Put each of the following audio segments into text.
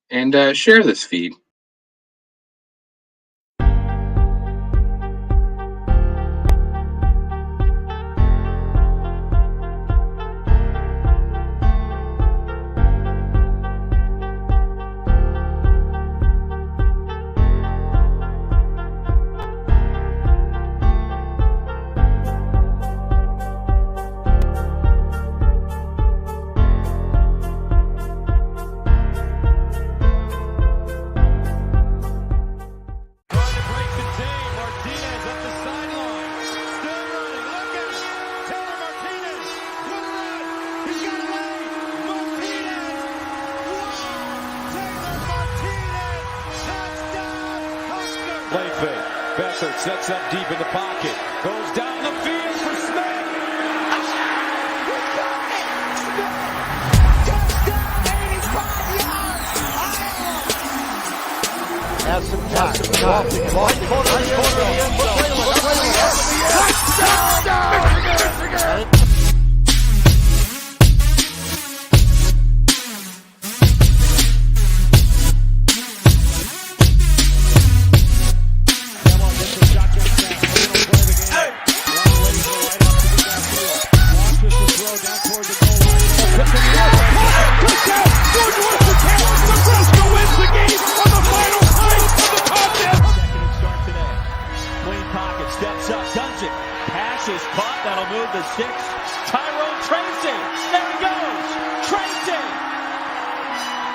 and share this feed. Play fake. Beathard sets up deep in the pocket. Goes down the field for Smith. Has some time. Touchdown! Steps up, does it. Pass is caught. That'll move the six. Tyrone Tracy. There he goes. Tracy.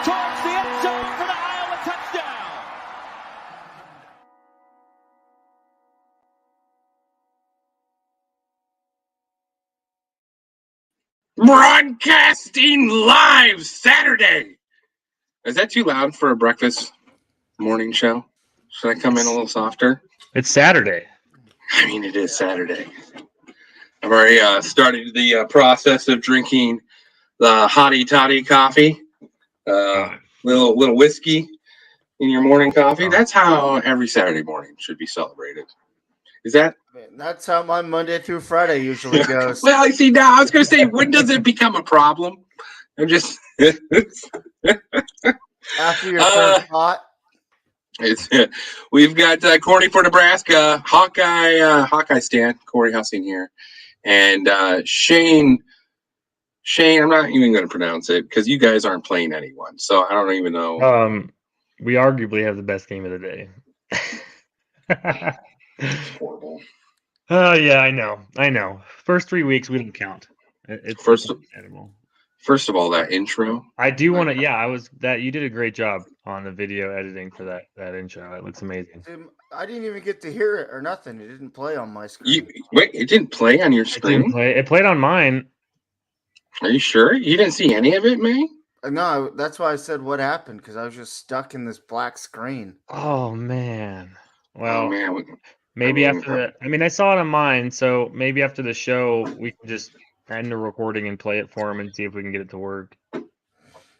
Towards the end zone for the Iowa touchdown. Broadcasting live Saturday. Is that too loud for a breakfast morning show? Should I come in a little softer? It's Saturday. I mean, it is Saturday. I've already started the process of drinking the hottie toddy coffee, little whiskey in your morning coffee. That's how every Saturday morning should be celebrated. Is that? That's how my Monday through Friday usually goes. Well, you see, now I was going to say, when does it become a problem? I'm just after your third pot. We've got Corey for Nebraska, Hawkeye Stan, Corey Hussing here, and Shane. I'm not even going to pronounce it because you guys aren't playing anyone, so I don't even know. We arguably have the best game of the day. It's horrible. Oh yeah, I know. First 3 weeks we don't count. It's incredible. First of all, that intro. I do want to. Yeah, you did a great job on the video editing for that intro. It looks amazing. I didn't even get to hear it or nothing. It didn't play on my screen. Wait, it didn't play on your screen? It played on mine. Are you sure? You didn't see any of it, May? No, that's why I said what happened, because I was just stuck in this black screen. Oh man. Well, maybe after I saw it on mine, so maybe after the show we can just end the recording and play it for him and see if we can get it to work.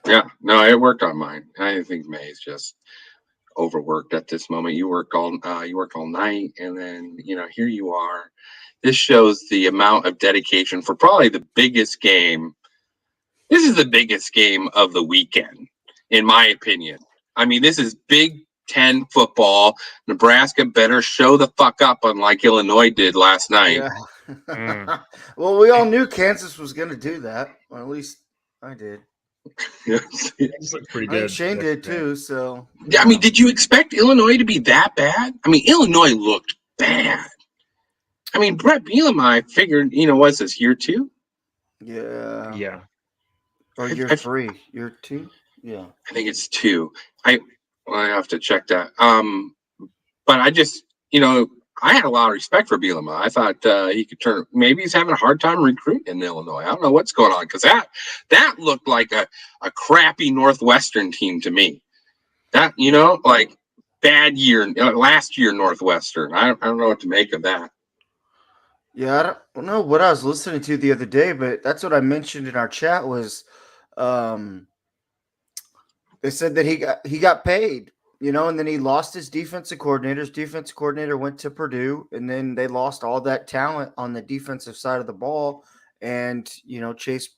Yeah, no, it worked on mine. I think May's just overworked at this moment. You worked all night, and then here you are. This shows the amount of dedication for probably the biggest game. This is the biggest game of the weekend, in my opinion. I mean, this is Big Ten football. Nebraska better show the fuck up, unlike Illinois did last night. Yeah. Well, we all knew Kansas was going to do that. Or at least I did. Yes. Pretty good. Shane did too. So I mean, did you expect Illinois to be that bad? I mean, Illinois looked bad. I mean, Brett Bielema, I figured, what's this, year 2? Yeah. Or year 3. Year 2? Yeah. I think it's 2. I have to check that. But I just, I had a lot of respect for Bielema. I thought he could turn. Maybe he's having a hard time recruiting in Illinois. I don't know what's going on, because that looked like a crappy Northwestern team to me. That, like bad year, last year Northwestern. I don't know what to make of that. Yeah, I don't know what I was listening to the other day, but that's what I mentioned in our chat was they said that he got paid, and then he lost his defensive coordinator. His defensive coordinator went to Purdue, and then they lost all that talent on the defensive side of the ball. And, Chase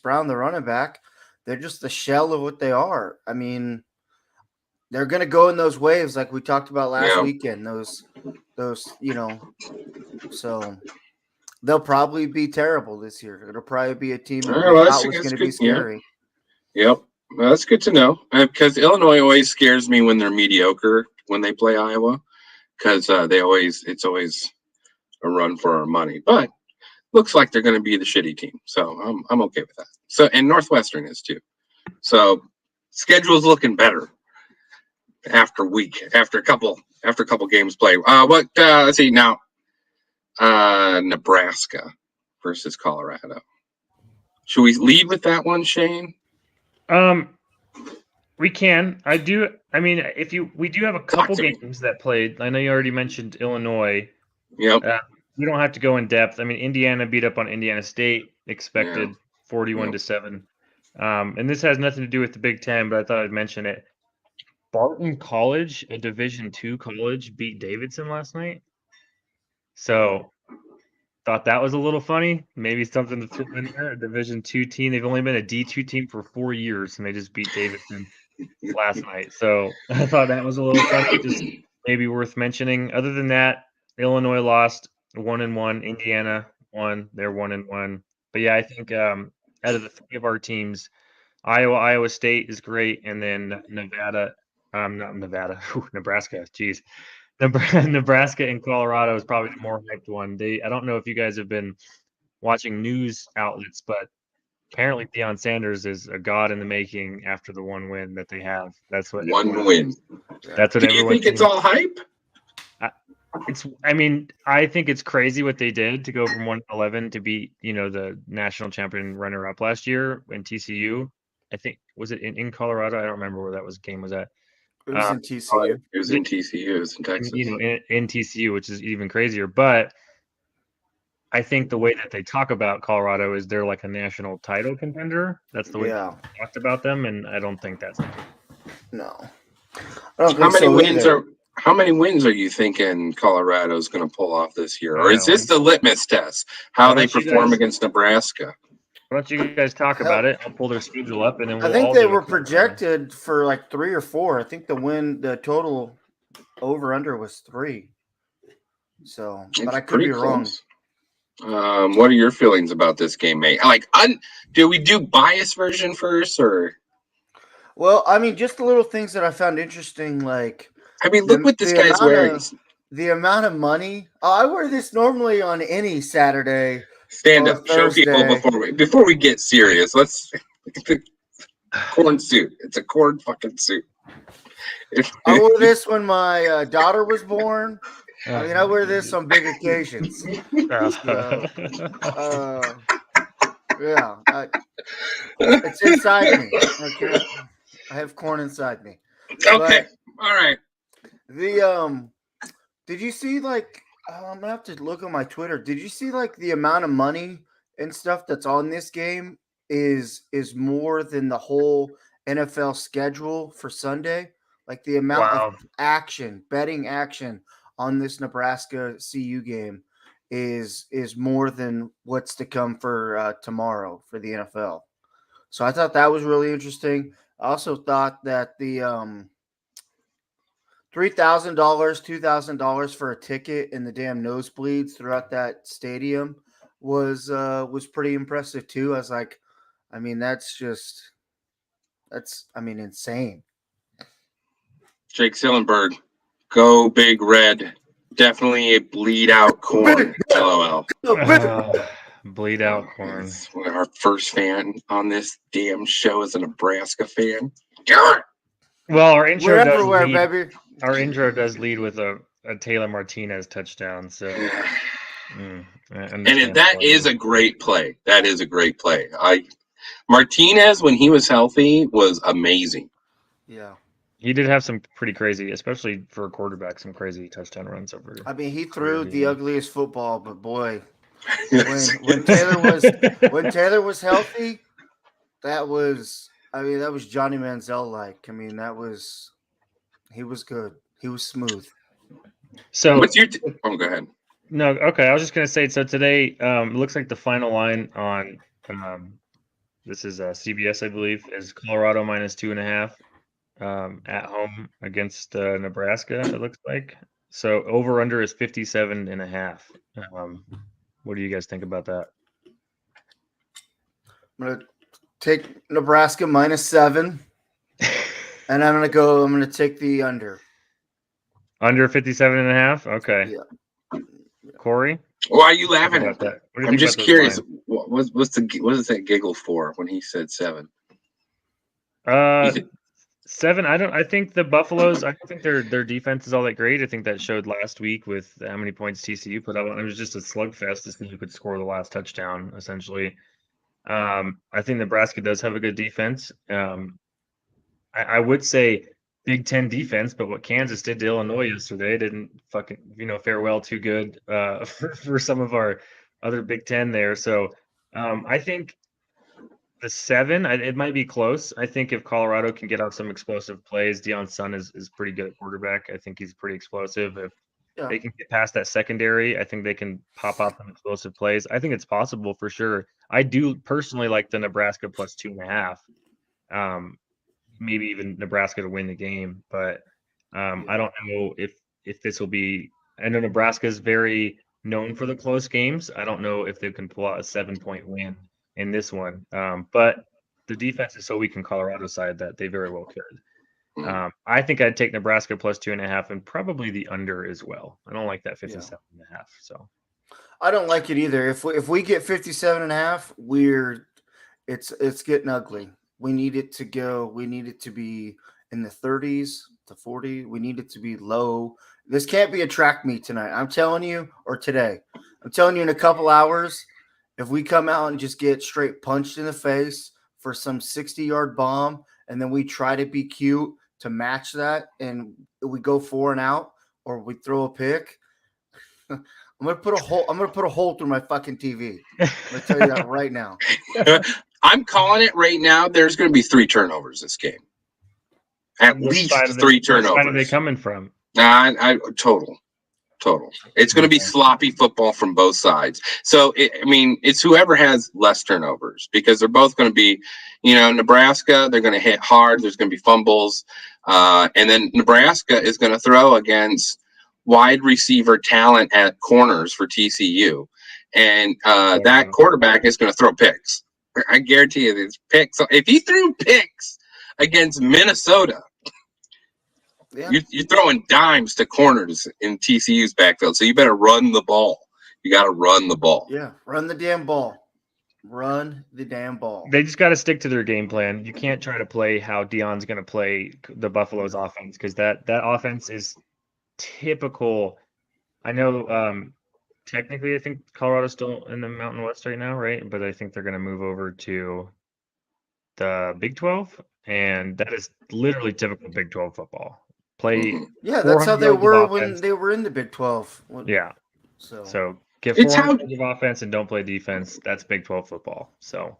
Brown, the running back, they're just the shell of what they are. I mean, they're going to go in those waves like we talked about last Yeah. weekend. Those, so they'll probably be terrible this year. It'll probably be a team that All we right, thought was going that's to be good. Yeah. scary. Yep. Well, that's good to know because Illinois always scares me when they're mediocre when they play Iowa because it's always a run for our money. But looks like they're going to be the shitty team, so I'm okay with that. So and Northwestern is too. So schedule's looking better after a couple games played. Let's see now. Nebraska versus Colorado. Should we lead with that one, Shane? We can. I mean, we do have a couple games that played. I know you already mentioned Illinois. Yep. We don't have to go in depth. I mean, Indiana beat up on Indiana State, expected 41-7. And this has nothing to do with the Big Ten, but I thought I'd mention it. Barton College, a Division II college, beat Davidson last night. So thought that was a little funny. Maybe something to throw in there. A Division II team. They've only been a D2 team for 4 years, and they just beat Davidson last night. So I thought that was a little funny, just maybe worth mentioning. Other than that, Illinois lost 1-1. Indiana won. They're 1-1. But yeah, I think out of the three of our teams, Iowa State is great, and then Nebraska. Geez, Nebraska and Colorado is probably the more hyped one. I don't know if you guys have been watching news outlets, but apparently Deion Sanders is a god in the making after the one win that they have. That's what one win. That's what Do you think it's all hype? I think it's crazy what they did to go from 1-11 to beat, the national champion runner-up last year in TCU. I think was it in Colorado? I don't remember where that game was at. It was in TCU. It was in TCU. It was in Texas. In TCU, which is even crazier. But I think the way that they talk about Colorado is they're like a national title contender. That's the way they talked about them, and I don't think that's no. I don't think so either. How many wins are you thinking Colorado's going to pull off this year? Or is this the litmus test? How they perform against Nebraska? Why don't you guys talk about it? I'll pull their schedule up, and then I think they were projected for like 3 or 4. I think the total over under was 3. So, but I could be wrong. What are your feelings about this game, mate? Do we do bias version first, or? Well, I mean, just the little things that I found interesting, like. Look what this guy's wearing. The amount of money. I wear this normally on any Saturday. Stand up, show people before we get serious. Let's corn suit. It's a corn fucking suit. I wore this when my daughter was born. I wear this on big occasions. It's inside me. Okay, I have corn inside me. Okay, all right. Did you see I'm gonna have to look on my Twitter. Did you see the amount of money and stuff that's on this game is more than the whole NFL schedule for Sunday? Like the amount of betting action on this Nebraska CU game is more than what's to come for tomorrow for the NFL. So I thought that was really interesting. I also thought that the $3,000, $2,000 for a ticket in the damn nosebleeds throughout that stadium was pretty impressive too. I was like, that's insane. Jake Sillenberg, go Big Red. Definitely a bleed out corn. LOL. Bleed out corn. Our first fan on this damn show is a Nebraska fan. Well, our intro does lead with a Taylor Martinez touchdown. So, and that is a great play. That is a great play. Martinez, when he was healthy, was amazing. Yeah. He did have some pretty crazy, especially for a quarterback, some crazy touchdown runs over. He threw the ugliest football, but boy, when Taylor was healthy, that was Johnny Manziel like. He was good. He was smooth. So what's your go ahead. No, okay. I was just gonna say. So today, it looks like the final line on this is CBS, I believe, is Colorado -2.5. at home against Nebraska, it looks like. So over-under is 57.5. What do you guys think about that? I'm going to take Nebraska -7, and I'm going to take the under. Under 57.5? Okay. Yeah. Corey? Why are you laughing at that? that? I'm just curious. What does that giggle for when he said 7? 7. I think the Buffaloes. I don't think their defense is all that great. I think that showed last week with how many points TCU put up. It was just a slugfest to see who could score the last touchdown. Essentially, I think Nebraska does have a good defense. I would say Big Ten defense, but what Kansas did to Illinois yesterday didn't fucking fare well too good for some of our other Big Ten there. So I think the 7, it might be close. I think if Colorado can get out some explosive plays, Deion Sun is pretty good at quarterback. I think he's pretty explosive. If they can get past that secondary, I think they can pop out some explosive plays. I think it's possible for sure. I do personally like the Nebraska plus 2.5. Maybe even Nebraska to win the game, but I don't know if this will be. I know Nebraska is very known for the close games. I don't know if they can pull out a 7-point win in this one, but the defense is so weak in Colorado side that they very well could. I think I'd take Nebraska plus 2.5 and probably the under as well. I don't like that 57.5. So I don't like it either. If we get 57.5, it's getting ugly. We need it to go. We need it to be in the 30s to 40. We need it to be low. This can't be a track meet tonight. I'm telling you, or today. I'm telling you in a couple hours, if we come out and just get straight punched in the face for some 60-yard bomb, and then we try to be cute to match that, and we go 4 and out, or we throw a pick, I'm gonna put a hole through my fucking TV. I'm gonna tell you that right now. I'm calling it right now. There's going to be 3 turnovers this game. At least 3 turnovers. Which side are they coming from? Total. It's going to be sloppy football from both sides. So, it's whoever has less turnovers, because they're both going to be, Nebraska, they're going to hit hard. There's going to be fumbles. And then Nebraska is going to throw against wide receiver talent at corners for TCU. And that quarterback is going to throw picks. I guarantee you there's picks. If he threw picks against Minnesota, you're throwing dimes to corners in TCU's backfield. So you better run the ball. You got to run the ball. Yeah, run the damn ball. Run the damn ball. They just got to stick to their game plan. You can't try to play how Deion's going to play the Buffalo's offense, because that offense is typical. I know technically I think Colorado's still in the Mountain West right now, right? But I think they're going to move over to the Big 12, and that is literally typical Big 12 football. Yeah, that's how they were when they were in the Big 12. Yeah. So get 400 of offense and don't play defense. That's Big 12 football. So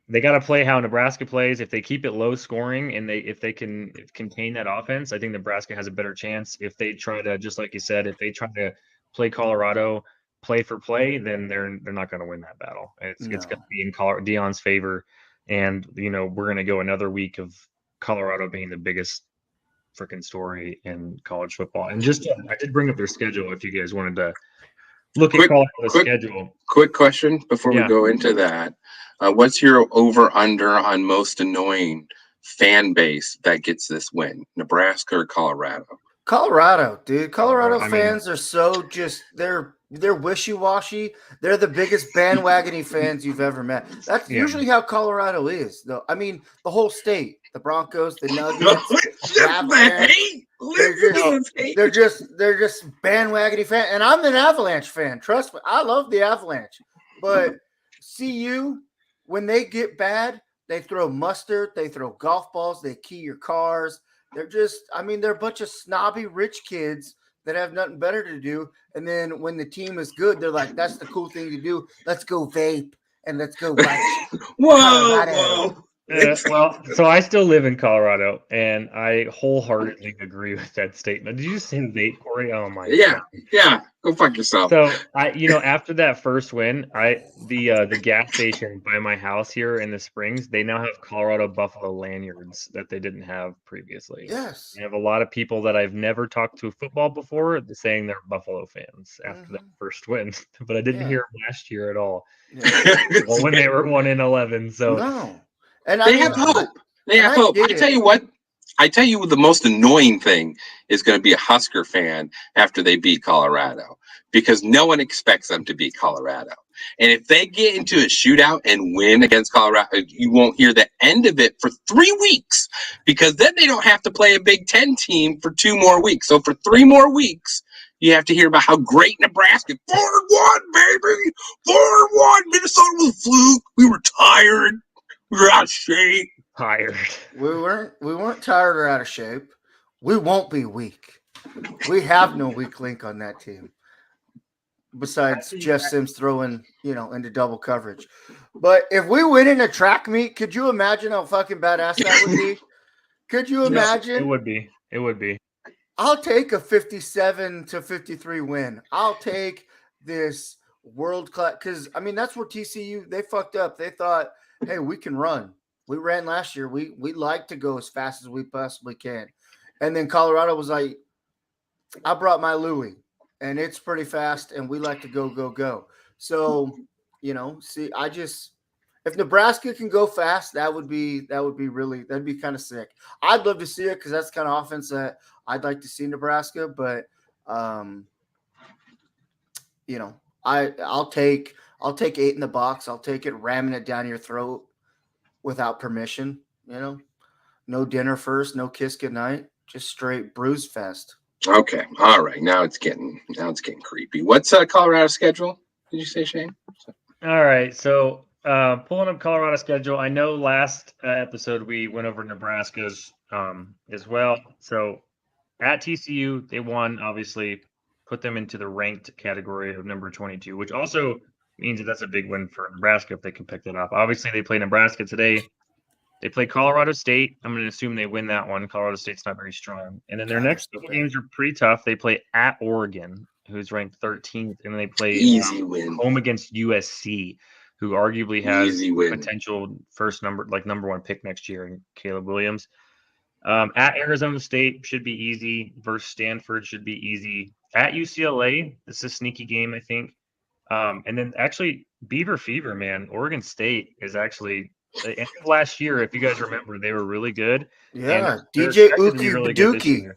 they got to play how Nebraska plays. If they keep it low scoring and if they can contain that offense, I think Nebraska has a better chance. If they try to, just like you said, if they try to play Colorado play for play, then they're not going to win that battle. It's going to be in Deion's favor, and we're going to go another week of Colorado being the biggest freaking story in college football. And I did bring up their schedule if you guys wanted to look at Colorado's schedule. Quick question before we go into that. What's your over-under on most annoying fan base that gets this win, Nebraska or Colorado? Colorado, dude. Colorado fans are so they're wishy-washy. They're the biggest bandwagony fans you've ever met. That's usually how Colorado is, though. I mean, the whole state, the Broncos, the Nuggets, they're just bandwagony fans. And I'm an Avalanche fan. Trust me, I love the Avalanche. But CU, when they get bad, they throw mustard, they throw golf balls, they key your cars. They're they're a bunch of snobby rich kids that have nothing better to do. And then when the team is good, they're like, that's the cool thing to do. Let's go vape and let's go watch. Whoa. Well, so I still live in Colorado, and I wholeheartedly agree with that statement. Did you say vape, Corey? Oh my God. Yeah. Go fuck yourself. So after that first win, the gas station by my house here in the Springs, they now have Colorado Buffalo lanyards that they didn't have previously. Yes. I have a lot of people that I've never talked to football before saying they're Buffalo fans after that first win, but I didn't hear them last year at all. Yeah. Well, when they were 1-11, so no, and they have hope. They have hope. I tell you what. I tell you, the most annoying thing is going to be a Husker fan after they beat Colorado, because no one expects them to beat Colorado. And if they get into a shootout and win against Colorado, you won't hear the end of it for 3 weeks, because then they don't have to play a Big Ten team for 2 more weeks. So for 3 more weeks, you have to hear about how great Nebraska, 4-1, baby, 4-1. Minnesota was a fluke. We were tired. We were out of shape. Tired. We weren't tired or out of shape. We won't be weak. We have no weak link on that team. Besides Jeff Sims throwing, into double coverage. But if we win in a track meet, could you imagine how fucking badass that would be? Could you imagine? It would be. It would be. I'll take a 57-53 win. I'll take this world class, because that's where TCU, they fucked up. They thought, hey, we can run. We ran last year. We like to go as fast as we possibly can. And then Colorado was like, I brought my Louis, and it's pretty fast, and we like to go. So, if Nebraska can go fast, that'd be kind of sick. I'd love to see it, because that's the kind of offense that I'd like to see Nebraska. But, I'll take 8 in the box. I'll take it, ramming it down your throat without permission. No dinner first, no kiss goodnight, just straight bruise fest. Okay, all right. Now it's getting creepy. What's Colorado's schedule? Did you say, Shane? All right, so pulling up Colorado's schedule. I know last episode we went over Nebraska's as well. So at TCU, they won. Obviously, put them into the ranked category of number 22, which also means that that's a big win for Nebraska if they can pick that up. Obviously, they play Nebraska today. They play Colorado State. I'm going to assume they win that one. Colorado State's not very strong. And then their next couple games are pretty tough. They play at Oregon, who's ranked 13th, and then they play home against USC, who arguably has potential number 1 pick next year in Caleb Williams. At Arizona State should be easy. Versus Stanford should be easy. At UCLA, this is a sneaky game, I think. And then actually Beaver Fever, man. Oregon State is actually the end of last year, if you guys remember, they were really good. Yeah, DJ Uki really Baduki.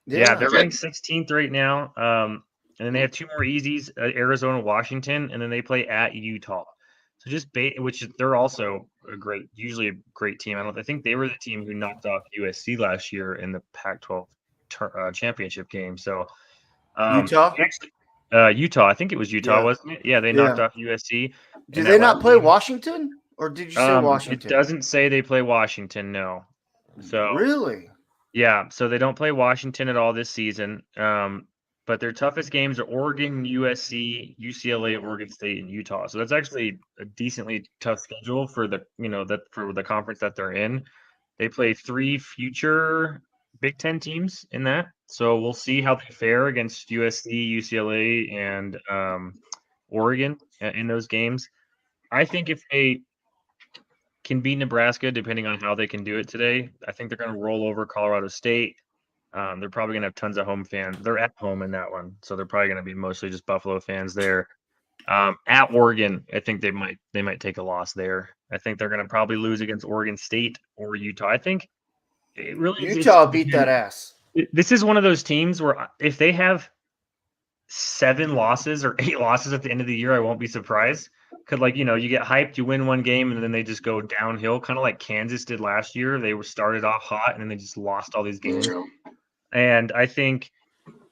Yeah, they're ranked 16th right now. And then they have 2 more easies: Arizona, Washington, and then they play at Utah. So they're also usually a great team. I think they were the team who knocked off USC last year in the Pac-12 championship game. So Utah. Utah, I think it was Utah, wasn't it? Yeah, they knocked off USC. Did they not play Washington? Or did you say Washington? It doesn't say they play Washington, no. So really? Yeah, so they don't play Washington at all this season. But their toughest games are Oregon, USC, UCLA, Oregon State, and Utah. So that's actually a decently tough schedule for for the conference that they're in. They play 3 future Big Ten teams in that. So we'll see how they fare against USC, UCLA, and Oregon in those games. I think if they can beat Nebraska, depending on how they can do it today, I think they're going to roll over Colorado State. They're probably going to have tons of home fans. They're at home in that one, so they're probably going to be mostly just Buffalo fans there. At Oregon, I think they might take a loss there. I think they're going to probably lose against Oregon State or Utah. I think it really Utah beat that ass. This is one of those teams where if they have 7 losses or 8 losses at the end of the year, I won't be surprised. Because, you get hyped, you win one game, and then they just go downhill, kind of like Kansas did last year. They were started off hot, and then they just lost all these games. Yeah. And I think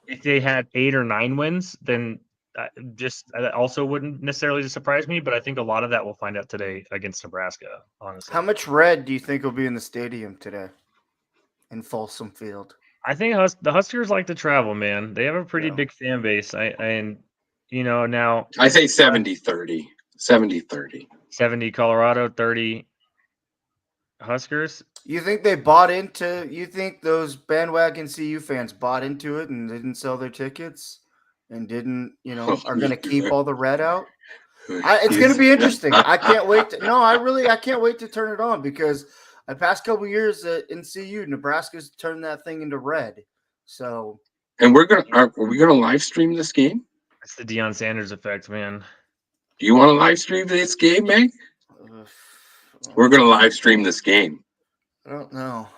if they had 8 or 9 wins, then that also wouldn't necessarily surprise me. But I think a lot of that we'll find out today against Nebraska, honestly. How much red do you think will be in the stadium today in Folsom Field? I think the Huskers like to travel, man. They have a pretty big fan base. Now I say 70-30. 70-30. 70 Colorado, 30 Huskers. You think you think those bandwagon CU fans bought into it and didn't sell their tickets and didn't, are going to keep all the red out. It's going to be interesting. I can't wait. I can't wait to turn it on because the past couple of years in CU, Nebraska's turned that thing into red. So, and are we gonna live stream this game? It's the Deion Sanders effect, man. Do you want to live stream this game, Meg? We're gonna live stream this game. I don't know.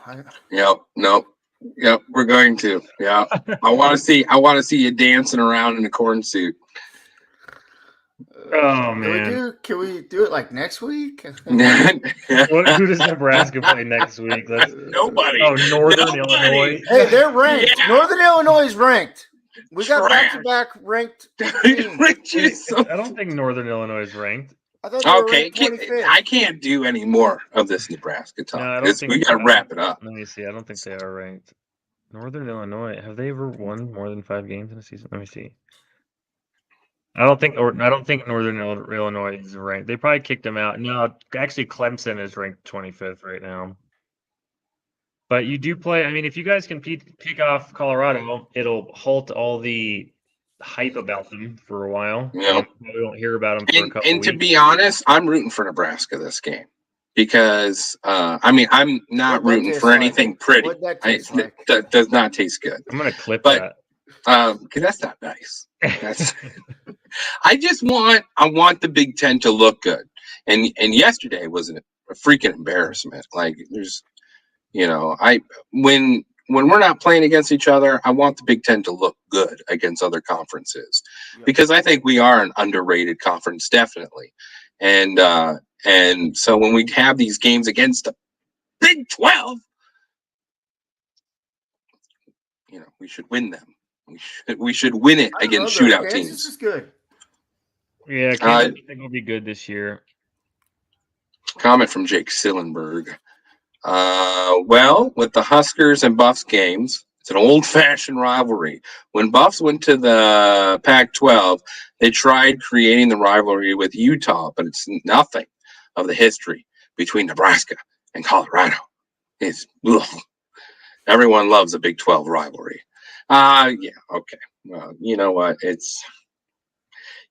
Yep, we're going to. Yeah, I want to see you dancing around in a corn suit. Oh man, can we do it like next week? Who does Nebraska play next week? Nobody. Oh, Northern Illinois. Hey, they're ranked. Yeah. Northern Illinois is ranked. We got back-to-back ranked teams. I don't think Northern Illinois is ranked. Okay, I can't do any more of this Nebraska talk. No, we got to wrap it up. Let me see. I don't think they are ranked. Northern Illinois, have they ever won more than 5 games in a season? Let me see. I don't think Northern Illinois is ranked. They probably kicked them out. No, actually, Clemson is ranked 25th right now. But you do play. I mean, if you guys can pick off Colorado, it'll halt all the hype about them for a while. Yeah, we won't hear about them for a couple weeks. To be honest, I'm rooting for Nebraska this game because I'm not rooting for anything pretty. That does not taste good. I'm gonna clip that. Because that's not nice. I want the Big Ten to look good, and yesterday was a freaking embarrassment. Like there's, when we're not playing against each other, I want the Big Ten to look good against other conferences, because I think we are an underrated conference, definitely, and so when we have these games against the Big 12, we should win them. We should win it against shootout teams. This is good. Yeah, I think will be good this year. Comment from Jake Sillenberg. Well, with the Huskers and Buffs games, it's an old-fashioned rivalry. When Buffs went to the Pac-12, they tried creating the rivalry with Utah, but it's nothing of the history between Nebraska and Colorado. Everyone loves a Big 12 rivalry. Yeah, okay. Well, you know what?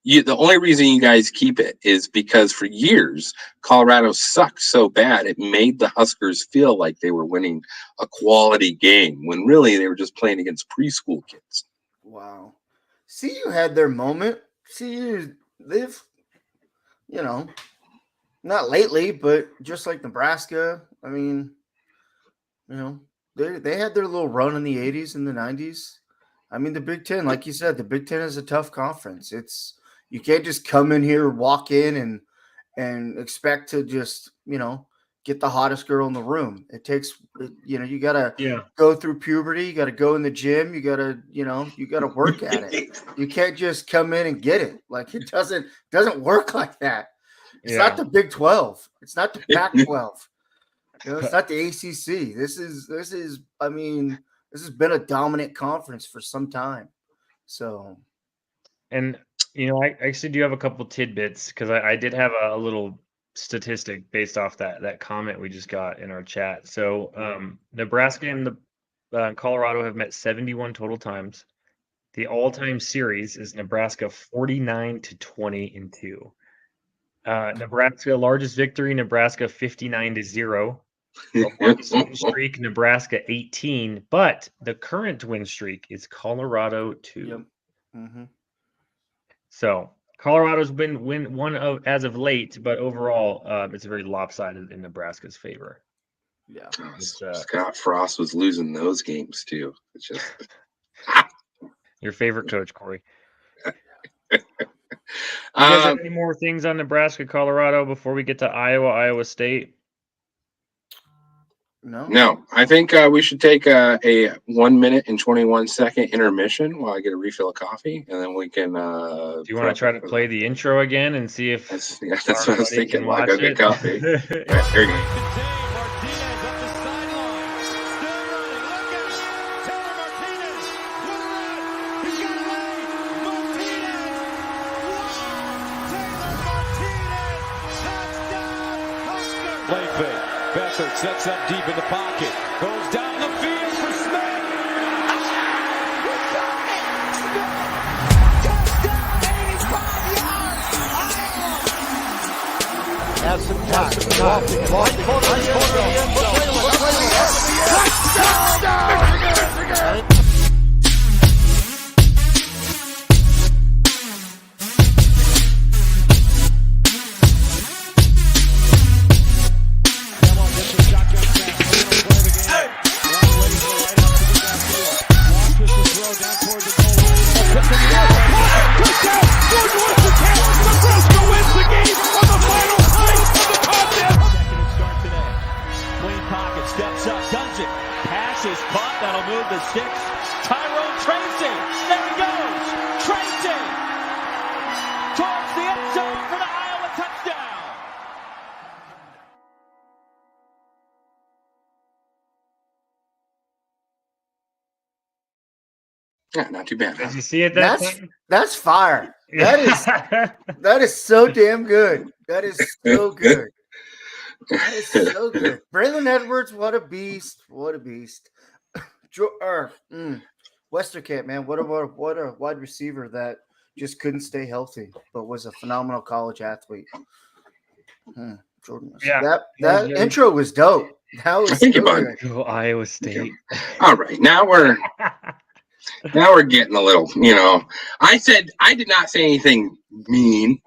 The only reason you guys keep it is because for years Colorado sucked so bad it made the Huskers feel like they were winning a quality game when really they were just playing against preschool kids. Wow. CU had their moment. CU, they've, not lately, but just like Nebraska. I mean, they had their little run in the 80s and the 90s. I mean, the Big Ten, like you said, the Big Ten is a tough conference. You can't just come in here, walk in, and expect to just, get the hottest girl in the room. It takes, you got to go through puberty. You got to go in the gym. You got to, you got to work at it. You can't just come in and get it. Like it doesn't work like that. It's not the Big 12. It's not the Pac-12. It's not the ACC. This has been a dominant conference for some time. So, and I actually do have a couple tidbits because I did have a little statistic based off that comment we just got in our chat. So, Nebraska and the Colorado have met 71 total times. The all-time series is Nebraska 49-20-2. Nebraska largest victory, Nebraska 59-0. The longest win streak, Nebraska 18, but the current win streak is Colorado 2. Yep. Mm-hmm. So Colorado's been one of as of late, but overall, it's very lopsided in Nebraska's favor. Yeah, Scott Frost was losing those games too. It's just your favorite coach, Corey. You guys have any more things on Nebraska, Colorado before we get to Iowa State? No. I think we should take a 1 minute and 21 second intermission while I get a refill of coffee, and then we can. Do you want to try to play the intro again and see if? That's what I was thinking. While I go get coffee. Here you go. Play fake. Beathard sets up deep in the pocket. Goes down the field for Smith. has some time. Right corner of the end zone. Touchdown! Steps up, guns it. Pass is caught. That'll move the sticks. Tyrone Tracy. There he goes. Tracy towards the end zone for the Iowa touchdown. Yeah, not too bad. Did you see it? That's fire. That is so damn good. That is so good. That is so good. Braylon Edwards, what a beast. What a beast. Westerkamp, man, what a wide receiver that just couldn't stay healthy, but was a phenomenal college athlete. Jordan, that intro was dope. That was Thank you, bud. Go Iowa State. All right, now we're getting a little. I did not say anything mean.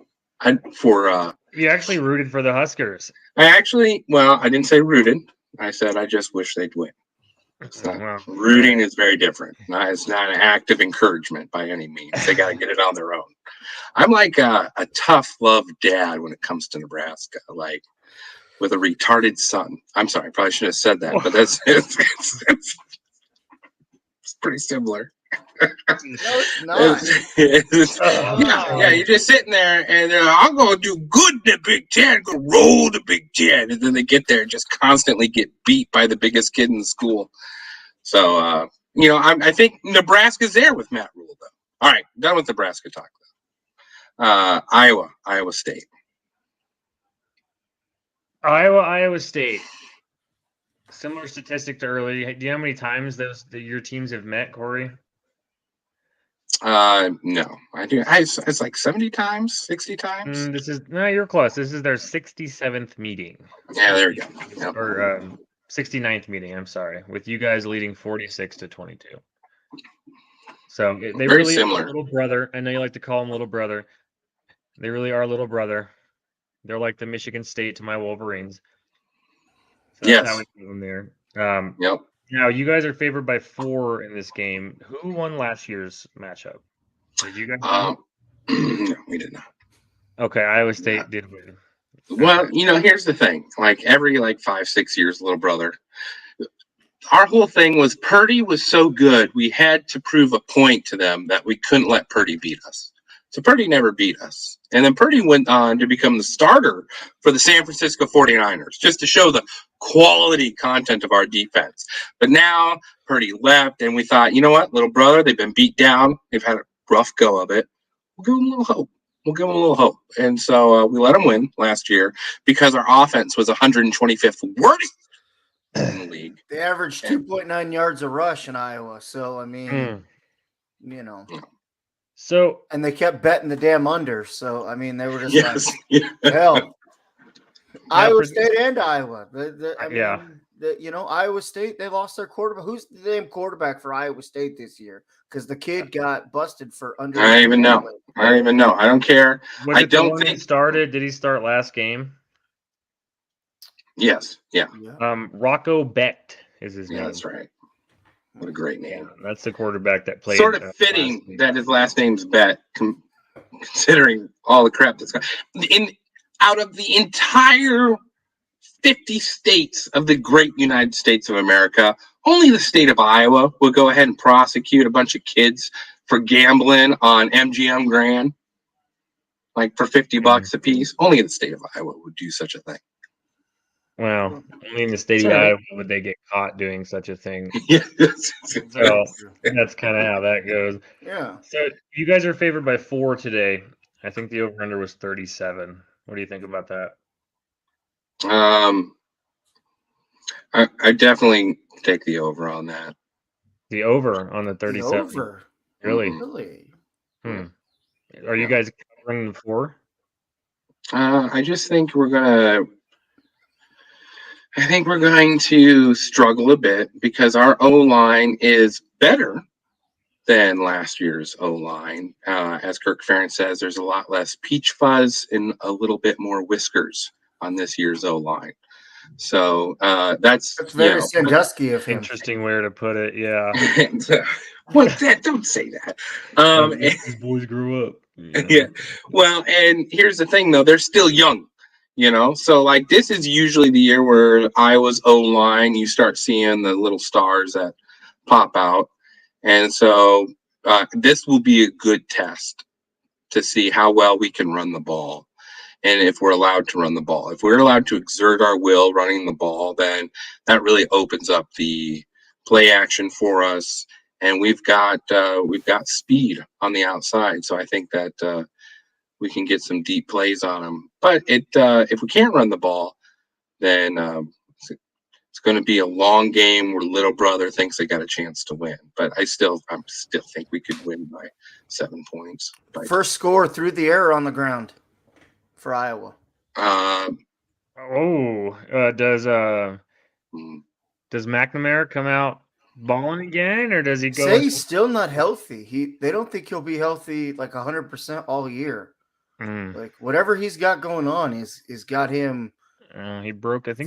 You actually rooted for the Huskers. I didn't say rooted. I said I just wish they'd win. Rooting is very different. It's not an act of encouragement by any means. They got to get it on their own. I'm like a tough love dad when it comes to Nebraska, like with a retarded son. I'm sorry, I probably shouldn't have said that, but it's pretty similar. No, it's not. Yeah, you're just sitting there and I'm going to do good in the Big Ten, going to roll the Big Ten. And then they get there and just constantly get beat by the biggest kid in the school. So, I think Nebraska's there with Matt Rule, though. All right, done with Nebraska talk, though. Iowa State. Iowa State. Similar statistic to earlier. Do you know how many times your teams have met, Corey? No, I do. It's like 70 times, 60 times. You're close. This is their 67th meeting. Yeah, there you go. Yep. Or 69th meeting. I'm sorry, with you guys leading 46-22. So they Very really similar. are little brother. I know you like to call them little brother. They really are little brother. They're like the Michigan State to my Wolverines. So that's how we do them there. Yep. Now, you guys are favored by 4 in this game. Who won last year's matchup? Did you guys? No, we did not. Okay, Iowa State did win. Well, here's the thing. Like every 5-6 years, little brother. Our whole thing was Purdy was so good, we had to prove a point to them that we couldn't let Purdy beat us. So Purdy never beat us. And then Purdy went on to become the starter for the San Francisco 49ers, just to show the quality content of our defense. But now Purdy left, and we thought, you know what, little brother, they've been beat down. They've had a rough go of it. We'll give them a little hope. And so we let them win last year because our offense was 125th worst in the league. They averaged 2.9 yards a rush in Iowa. So, I mean, So, and they kept betting the damn under. So, I mean, they were just hell. Iowa State and Iowa. Iowa State, they lost their quarterback. Who's the damn quarterback for Iowa State this year? Because the kid got busted for under. I don't even know. I don't care. I don't think he started. Did he start last game? Yes. Yeah. Rocco Becht is his name. That's right. What a great name. That's the quarterback that played. Sort of fitting that his last name's Bet, considering all the crap that's going. Out of the entire 50 states of the great United States of America, only the state of Iowa will go ahead and prosecute a bunch of kids for gambling on MGM Grand, like for $50 a piece. Only the state of Iowa would do such a thing. Well, only in the state of Iowa would they get caught doing such a thing. So that's kind of how that goes. Yeah. So you guys are favored by 4 today. I think the over-under was 37. What do you think about that? I definitely take the over on that. The over on the 37. The over. Really? Really? Are you guys covering the 4? I just think I think we're going to struggle a bit because our O line is better than last year's O line. As Kirk Ferentz says, there's a lot less peach fuzz and a little bit more whiskers on this year's O line. So that's very Sandusky of him. Interesting way to put it. Yeah. Don't say that. These boys grew up. Yeah. Well, and here's the thing, though. They're still young, So, like, this is usually the year where Iowa's O-line, you start seeing the little stars that pop out. And so this will be a good test to see how well we can run the ball and if we're allowed to run the ball. If we're allowed to exert our will running the ball, then that really opens up the play action for us. And we've got speed on the outside, so I think that we can get some deep plays on them. But if we can't run the ball, then it's going to be a long game where little brother thinks they got a chance to win. But I still think we could win by 7 points. First score through the air on the ground for Iowa. Does McNamara come out balling again, or does he go? Say he's still not healthy. They don't think he'll be healthy like 100% all year. Like whatever he's got going on is got him. He broke his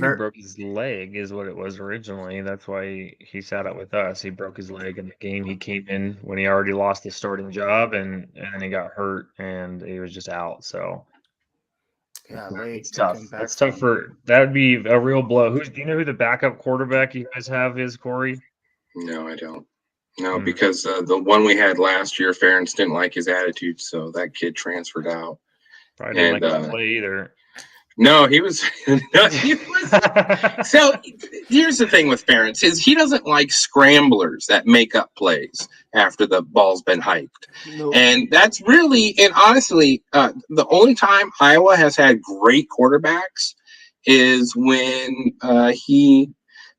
leg, is what it was originally. That's why he sat out with us. He broke his leg in the game he came in when he already lost his starting job, and then he got hurt and he was just out. So yeah, it's tough. That's tough that would be a real blow. Do you know who the backup quarterback you guys have is, Corey? No, I don't. No, because the one we had last year, Ferentz didn't like his attitude, so that kid transferred out. Probably didn't like to play either. No, he was. So here's the thing with Ferentz is he doesn't like scramblers that make up plays after the ball's been hiked. Nope. And that's really, and honestly, the only time Iowa has had great quarterbacks is when he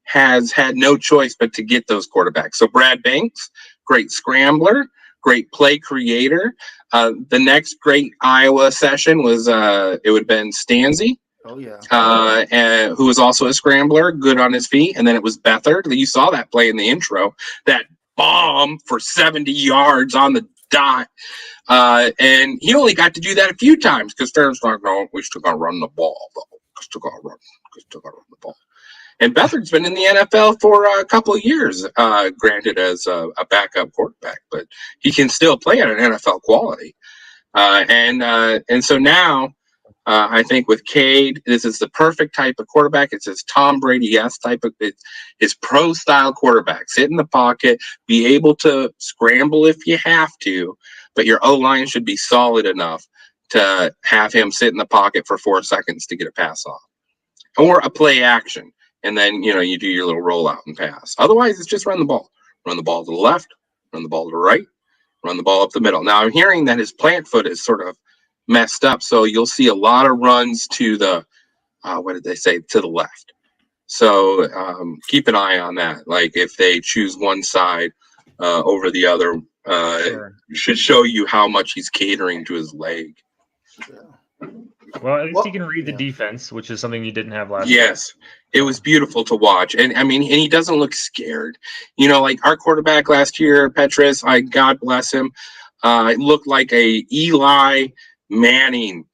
has had no choice but to get those quarterbacks. So Brad Banks, great scrambler, great play creator. The next great Iowa session was it would have been Stanzi. Oh yeah. And who was also a scrambler, good on his feet. And then it was Beathard. You saw that play in the intro, that bomb for 70 yards on the dot. And he only got to do that a few times because Ferentz like, no, we still got to run the ball, though. We still got to run the ball. And Beathard's been in the NFL for a couple of years, granted as a backup quarterback, but he can still play at an NFL quality. And so now I think with Cade, this is the perfect type of quarterback. It's his Tom Brady-esque type of his pro-style quarterback. Sit in the pocket, be able to scramble if you have to, but your O-line should be solid enough to have him sit in the pocket for 4 seconds to get a pass off. Or a play action. And then, you do your little rollout and pass. Otherwise, it's just run the ball. Run the ball to the left, run the ball to the right, run the ball up the middle. Now, I'm hearing that his plant foot is sort of messed up, so you'll see a lot of runs to the, to the left. So keep an eye on that. Like, if they choose one side over the other, sure. It should show you how much he's catering to his leg. Yeah. Well, at least he can read the defense, which is something you didn't have last year. Yes, it was beautiful to watch. And, I mean, and he doesn't look scared. Like our quarterback last year, Petrus, God bless him, looked like a Eli Manning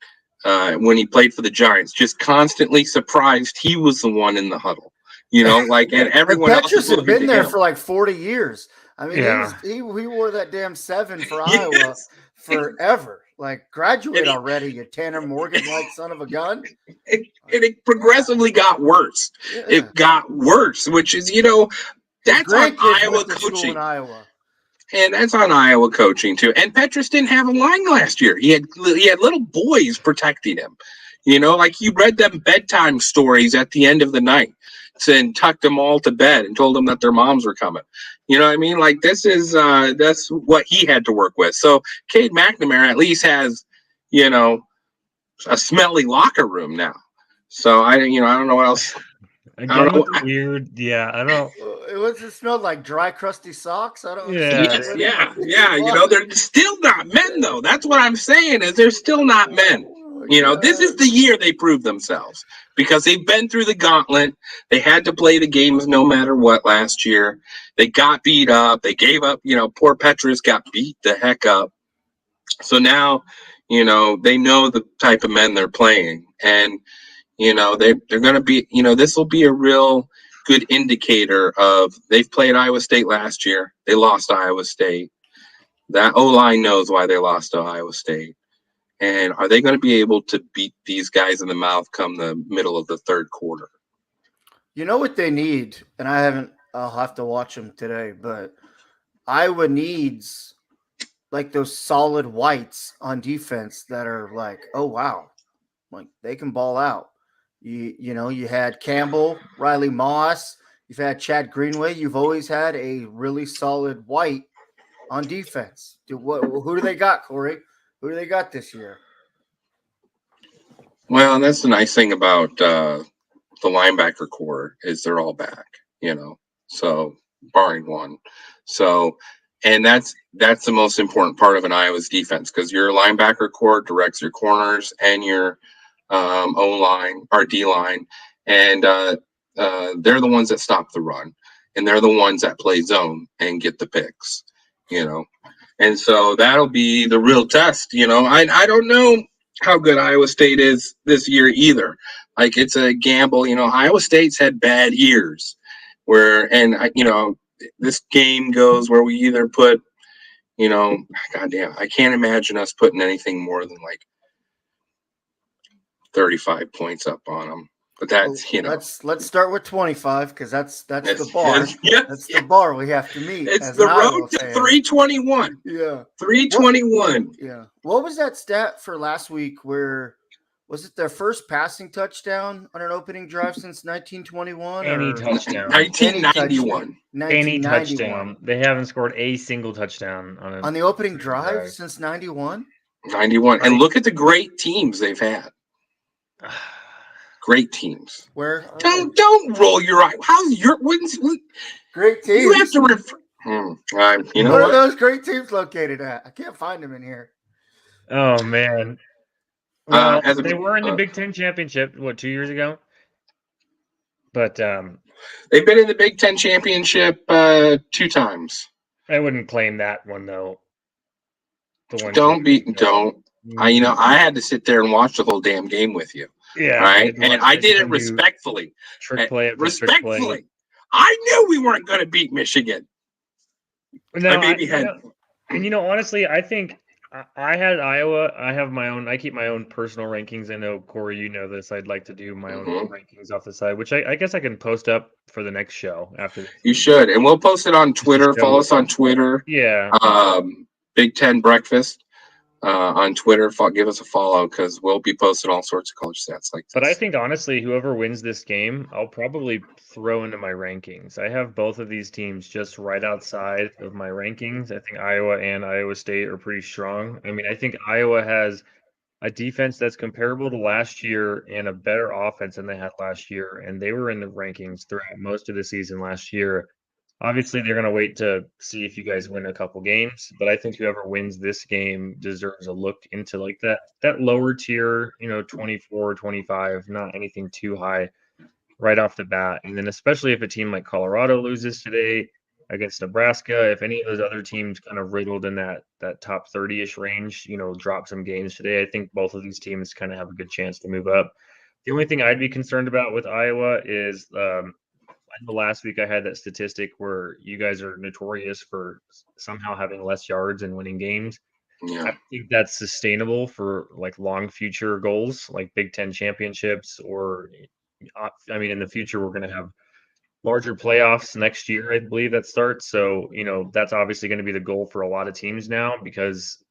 when he played for the Giants, just constantly surprised he was the one in the huddle. And everyone else Petrus had been there for like 40 years. I mean, yeah. he wore that damn 7 for Iowa forever. Like, graduate already, you Tanner Morgan-like son of a gun. It progressively got worse. Yeah. It got worse, which is, that's on Iowa coaching. And that's on Iowa coaching, too. And Petrus didn't have a line last year. He had little boys protecting him. Like you read them bedtime stories at the end of the night and tucked them all to bed and told them that their moms were coming. You know what I mean? Like, this is that's what he had to work with. So Cade McNamara at least has, a smelly locker room now. So I don't know what else. Again, weird. Yeah, I don't. What's it smell like? Dry, crusty socks? I don't. Yeah. They're still not men though. That's what I'm saying. Is they're still not men. This is the year they prove themselves because they've been through the gauntlet. They had to play the games no matter what last year. They got beat up. They gave up. Poor Petrus got beat the heck up. So now, they know the type of men they're playing. And, they're going to be, this will be a real good indicator of they've played Iowa State last year. They lost to Iowa State. That O-line knows why they lost to Iowa State. And are they going to be able to beat these guys in the mouth come the middle of the third quarter? You know what they need, and I'll have to watch them today, but Iowa needs like those solid whites on defense that are like, oh, wow, like they can ball out. You had Campbell, Riley Moss, you've had Chad Greenway. You've always had a really solid white on defense. Who do they got, Corey? Who do they got this year? Well, that's the nice thing about the linebacker core is they're all back, so barring one. So, and that's the most important part of an Iowa's defense because your linebacker core directs your corners and your O-line or D-line, and they're the ones that stop the run, and they're the ones that play zone and get the picks, And so that'll be the real test, I don't know how good Iowa State is this year either. Like it's a gamble, Iowa State's had bad years this game goes where we either put, goddamn, I can't imagine us putting anything more than like 35 points up on them. But that's, let's start with 25 because that's the bar. That's the bar we have to meet. It's the road to 321. Yeah, 321. Yeah. What was that stat for last week? Where was it their first passing touchdown on an opening drive since 1921? Any touchdown. 1991. Any touchdown. They haven't scored a single touchdown on the opening drive since 91. 91, and look at the great teams they've had. Great teams. Where don't roll your eye. How's your great teams? You have to refer. Where are those great teams located at? I can't find them in here. Oh man. Well, they were in the Big Ten championship 2 years ago. But they've been in the Big Ten championship 2 times. I wouldn't claim that one though. I had to sit there and watch the whole damn game with you. Yeah. Right. And I did it respectfully. Respectfully. Trick play. I knew we weren't going to beat Michigan. No, and honestly, I think I had Iowa. I keep my own personal rankings. I know, Corey, you know this. I'd like to do my own rankings off the side, which I guess I can post up for the next show after. You should. And we'll post it on Twitter. Follow us on Twitter. Yeah. Big Ten Breakfast on Twitter. Give us a follow because we'll be posting all sorts of college stats like this. But I think, honestly, whoever wins this game, I'll probably throw into my rankings. I have both of these teams just right outside of my rankings. I think Iowa and Iowa State are pretty strong. I mean, I think Iowa has a defense that's comparable to last year and a better offense than they had last year. And they were in the rankings throughout most of the season last year. Obviously, they're going to wait to see if you guys win a couple games, but I think whoever wins this game deserves a look into like that lower tier, 24, 25, not anything too high right off the bat. And then especially if a team like Colorado loses today against Nebraska, if any of those other teams kind of riddled in that top 30-ish range, drop some games today, I think both of these teams kind of have a good chance to move up. The only thing I'd be concerned about with Iowa is last week I had that statistic where you guys are notorious for somehow having less yards and winning games. Yeah. I think that's sustainable for like long future goals, like Big Ten championships, or in the future we're going to have larger playoffs next year, I believe that starts. So, that's obviously going to be the goal for a lot of teams now because,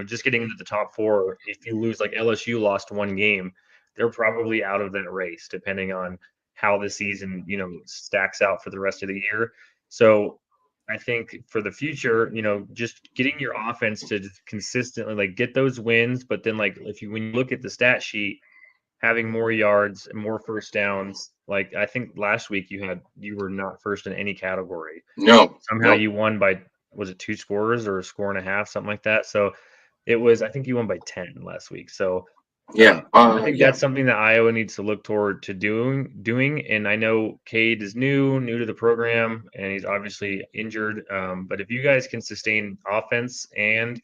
just getting into the top 4, if you lose, like LSU lost one game, they're probably out of that race depending on how the season, stacks out for the rest of the year. So I think for the future, just getting your offense to consistently like get those wins, but then like when you look at the stat sheet, having more yards and more first downs, like I think last week you were not first in any category. No. Somehow you won by, was it 2 scores or a score and a half, something like that. So I think you won by 10 last week. So Yeah, I think that's something that Iowa needs to look toward to doing. And I know Cade is new to the program, and he's obviously injured. But if you guys can sustain offense and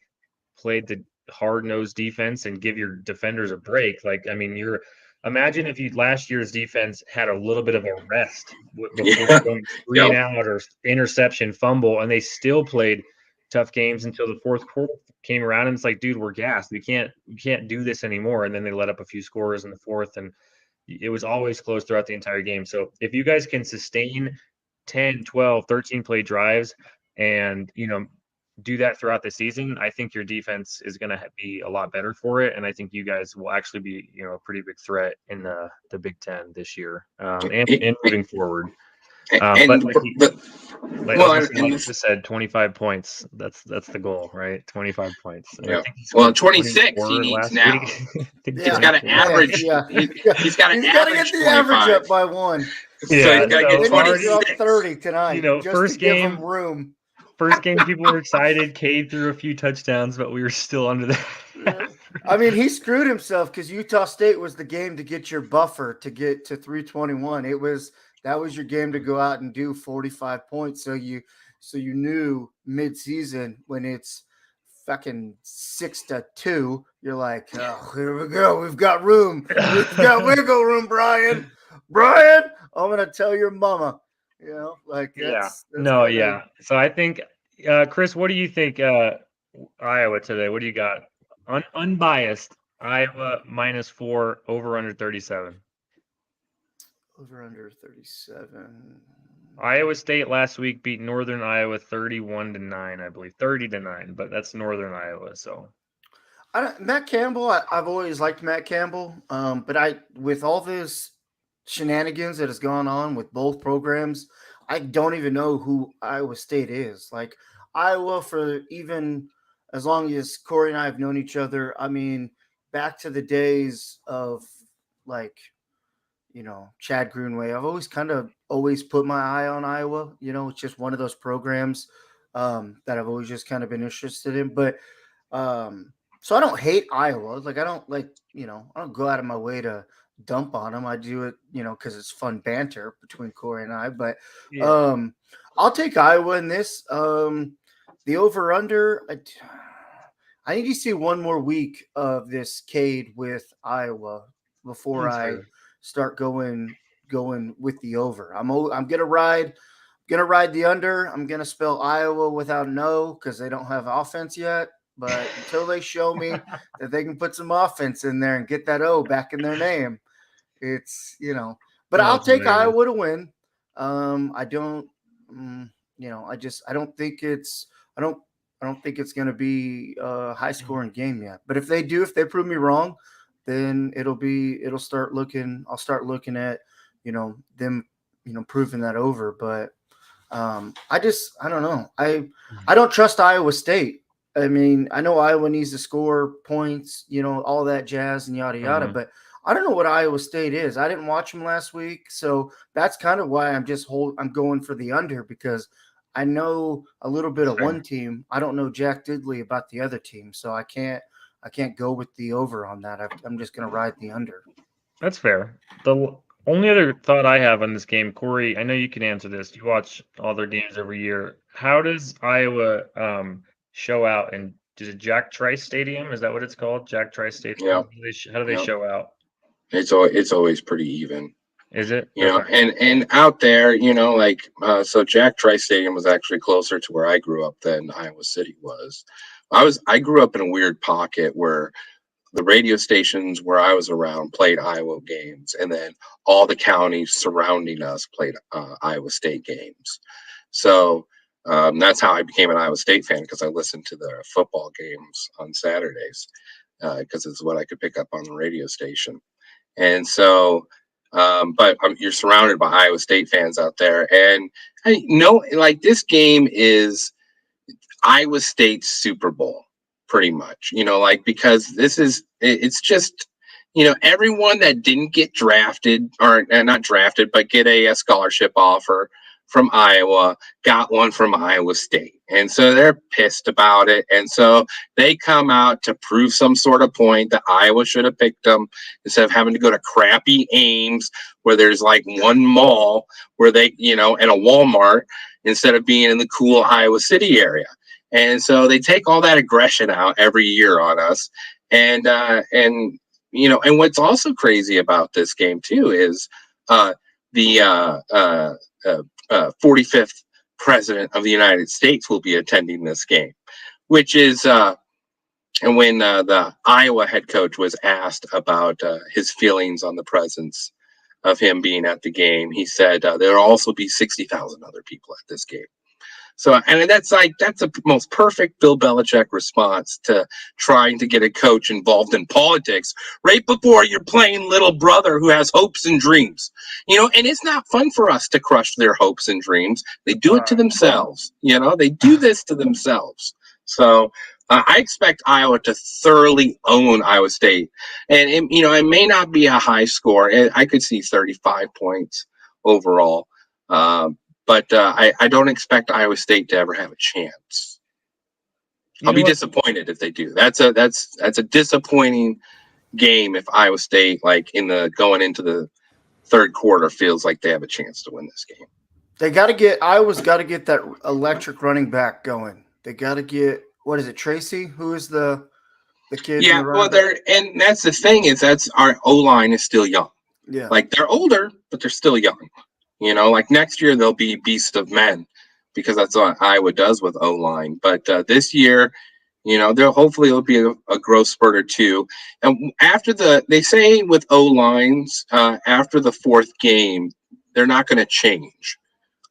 play the hard-nosed defense and give your defenders a break, like, I mean, imagine if last year's defense had a little bit of a rest before going 3 and out or interception, fumble, and they still played tough games until the fourth quarter came around, and it's like, dude, we're gassed. We can't do this anymore. And then they let up a few scores in the fourth, and it was always close throughout the entire game. So if you guys can sustain 10, 12, 13 play drives and, do that throughout the season, I think your defense is going to be a lot better for it. And I think you guys will actually be, a pretty big threat in the Big Ten this year, and moving forward. But like you just said, 25 points. That's the goal, right? 25 points. And yeah. Well, 26 he needs now. He's got to average. Yeah. He's got to get the 25. average up by 1. Yeah, so he's got to get 26. 30 tonight. Just first to game, give him room. First game, people were excited. Cade threw a few touchdowns, but we were still under that. I mean, he screwed himself because Utah State was the game to get your buffer to get to 321. That was your game to go out and do 45 points. So you knew midseason when it's fucking 6-2, you're like, oh, here we go. We've got room. We've got wiggle room, Brian. I'm gonna tell your mama. So I think, Chris, what do you think? Iowa today. What do you got? Unbiased. Iowa -4 over under 37. Over under 37. Iowa State last week beat Northern Iowa 31-9, I believe 30-9, but that's Northern Iowa. So, Matt Campbell. I've always liked Matt Campbell, but with all this shenanigans that has gone on with both programs, I don't even know who Iowa State is. Like Iowa, for even as long as Corey and I have known each other, I mean, back to the days of Chad Greenway, I've always put my eye on Iowa. It's just one of those programs that I've always just kind of been interested in. But so I don't hate Iowa. Like I don't go out of my way to dump on them. I do it, because it's fun banter between Corey and I. But I'll take Iowa in this. The over/under. I need to see one more week of this Cade with Iowa before I start going with the over. I'm gonna ride the under. I'm gonna spell Iowa without an O because they don't have offense yet. But until they show me that they can put some offense in there and get that O back in their name, it's But I'll take Iowa to win. I don't think it's going to be a high scoring game yet. But if they prove me wrong, then I'll start looking at, them, proving that over. But I don't know. I don't trust Iowa State. I mean, I know Iowa needs to score points, all that jazz and yada, yada, but I don't know what Iowa State is. I didn't watch them last week. So that's kind of why I'm going for the under, because I know a little bit of one team. I don't know Jack Diddley about the other team. So I can't go with the over on that. I'm just going to ride the under. That's fair. The only other thought I have on this game, Corey, I know you can answer this. You watch all their games every year. How does Iowa show out? And is it Jack Trice Stadium? Is that what it's called? Jack Trice Stadium? Yeah. How do they show out? It's always pretty even. Is it? And out there, so Jack Trice Stadium was actually closer to where I grew up than Iowa City was. I grew up in a weird pocket where the radio stations where I was around played Iowa games, and then all the counties surrounding us played Iowa State games. So that's how I became an Iowa State fan, because I listened to the football games on Saturdays, because it's what I could pick up on the radio station. And so, but you're surrounded by Iowa State fans out there. And this game is Iowa State's Super Bowl, pretty much, because it's just, everyone that didn't get drafted, or not drafted, but get a scholarship offer, from Iowa got one from Iowa State. And so they're pissed about it. And so they come out to prove some sort of point that Iowa should have picked them instead of having to go to crappy Ames where there's like one mall where they, and a Walmart instead of being in the cool Iowa City area. And so they take all that aggression out every year on us. And what's also crazy about this game too is the 45th president of the United States will be attending this game, which is and when the Iowa head coach was asked about his feelings on the presence of him being at the game, he said there'll also be 60,000 other people at this game. So, and that's the most perfect Bill Belichick response to trying to get a coach involved in politics right before you're playing little brother who has hopes and dreams, and it's not fun for us to crush their hopes and dreams. They do it to themselves, they do this to themselves. So I expect Iowa to thoroughly own Iowa State, and it may not be a high score. I could see 35 points overall. But I don't expect Iowa State to ever have a chance. I'll be disappointed if they do. That's a disappointing game if Iowa State, like going into the third quarter, feels like they have a chance to win this game. Iowa's got to get that electric running back going. They got to get, what is it, Tracy? Who is the kid? Yeah, and that's the thing is that's our O-line is still young. Yeah, like they're older, but they're still young. Like next year they'll be beast of men because that's what Iowa does with O-line. But this year, hopefully it'll be a growth spurt or two. And they say with O-lines, after the fourth game, they're not going to change.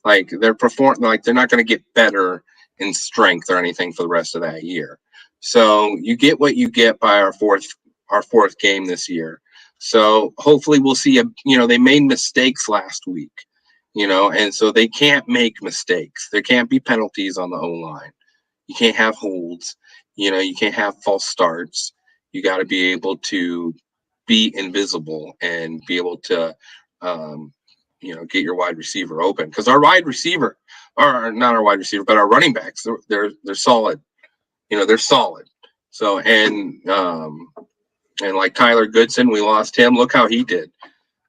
Like they're not going to get better in strength or anything for the rest of that year. So you get what you get by our fourth game this year. So hopefully we'll see they made mistakes last week. And so they can't make mistakes. There can't be penalties on the O-line. You can't have holds. You can't have false starts. You got to be able to be invisible and be able to, get your wide receiver open. Because our wide receiver, or not our wide receiver, but our running backs, they're solid. They're solid. So and like Tyler Goodson, we lost him. Look how he did.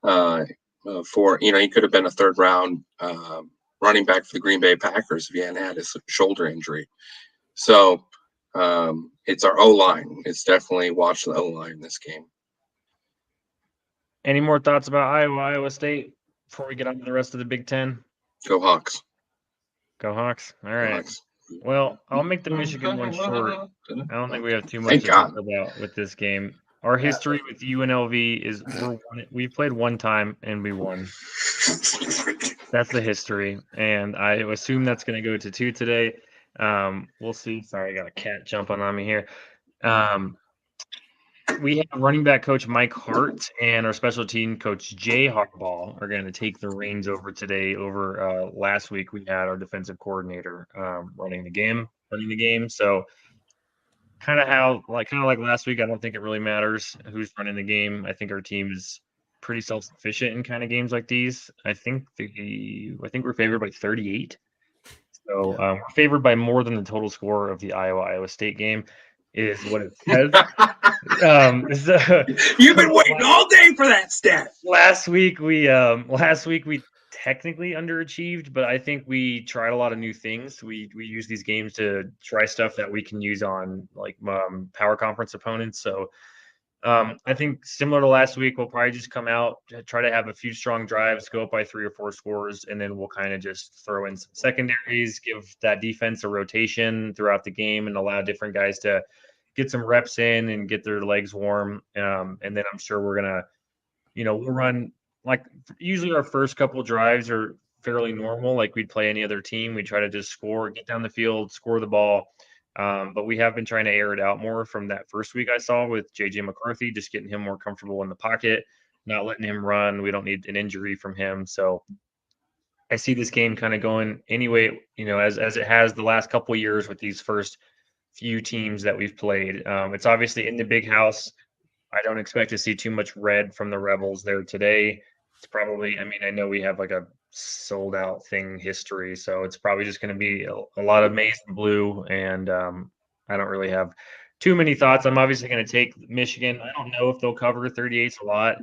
He could have been a third round running back for the Green Bay Packers if he hadn't had his shoulder injury. So it's our O-line. It's definitely watch the O-line in this game. Any more thoughts about Iowa State before we get on to the rest of the Big Ten? Go Hawks. Go Hawks. All right. Hawks. Well, I'll make the Michigan one short. I don't think we have too much to talk about with this game. Our history with UNLV is we played one time and we won. That's the history, and I assume that's going to go to 2 today. We'll see. Sorry, I got a cat jumping on me here. We have running back coach Mike Hart and our special team coach Jay Harbaugh are going to take the reins over today. Over last week, we had our defensive coordinator running the game. So kind of like last week, I don't think it really matters who's running the game. I think our team is pretty self-sufficient in kind of games like these. I think we're favored by 38. So we're favored by more than the total score of the Iowa State game is what it says. You've been waiting all day for that stat. Last week we technically underachieved, but I think we tried a lot of new things. We use these games to try stuff that we can use on like power conference opponents. So I think similar to last week, we'll probably just come out, try to have a few strong drives, go up by 3 or 4 scores, and then we'll kind of just throw in some secondaries, give that defense a rotation throughout the game, and allow different guys to get some reps in and get their legs warm. And then I'm sure we're gonna, we'll run like usually our first couple of drives are fairly normal, like we'd play any other team. We try to just score, get down the field, score the ball. But we have been trying to air it out more from that first week I saw with J.J. McCarthy, just getting him more comfortable in the pocket, not letting him run. We don't need an injury from him. So I see this game kind of going anyway, as it has the last couple of years with these first few teams that we've played. It's obviously in the big house. I don't expect to see too much red from the Rebels there today. It's probably, I know we have like a sold out thing history. So it's probably just going to be a lot of maize and blue. And I don't really have too many thoughts. I'm obviously going to take Michigan. I don't know if they'll cover 38 a lot.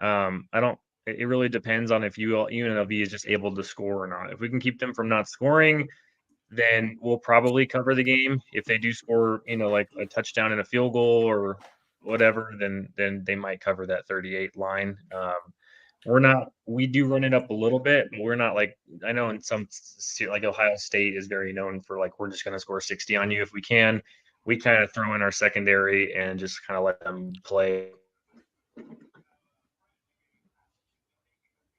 I don't. It really depends on if UNLV is just able to score or not. If we can keep them from not scoring, then we'll probably cover the game. If they do score, like a touchdown and a field goal or whatever, then they might cover that 38 line. We do run it up a little bit, but we're not like, I know in some, like Ohio State is very known for like, we're just going to score 60 on you if we can. We kind of throw in our secondary and just kind of let them play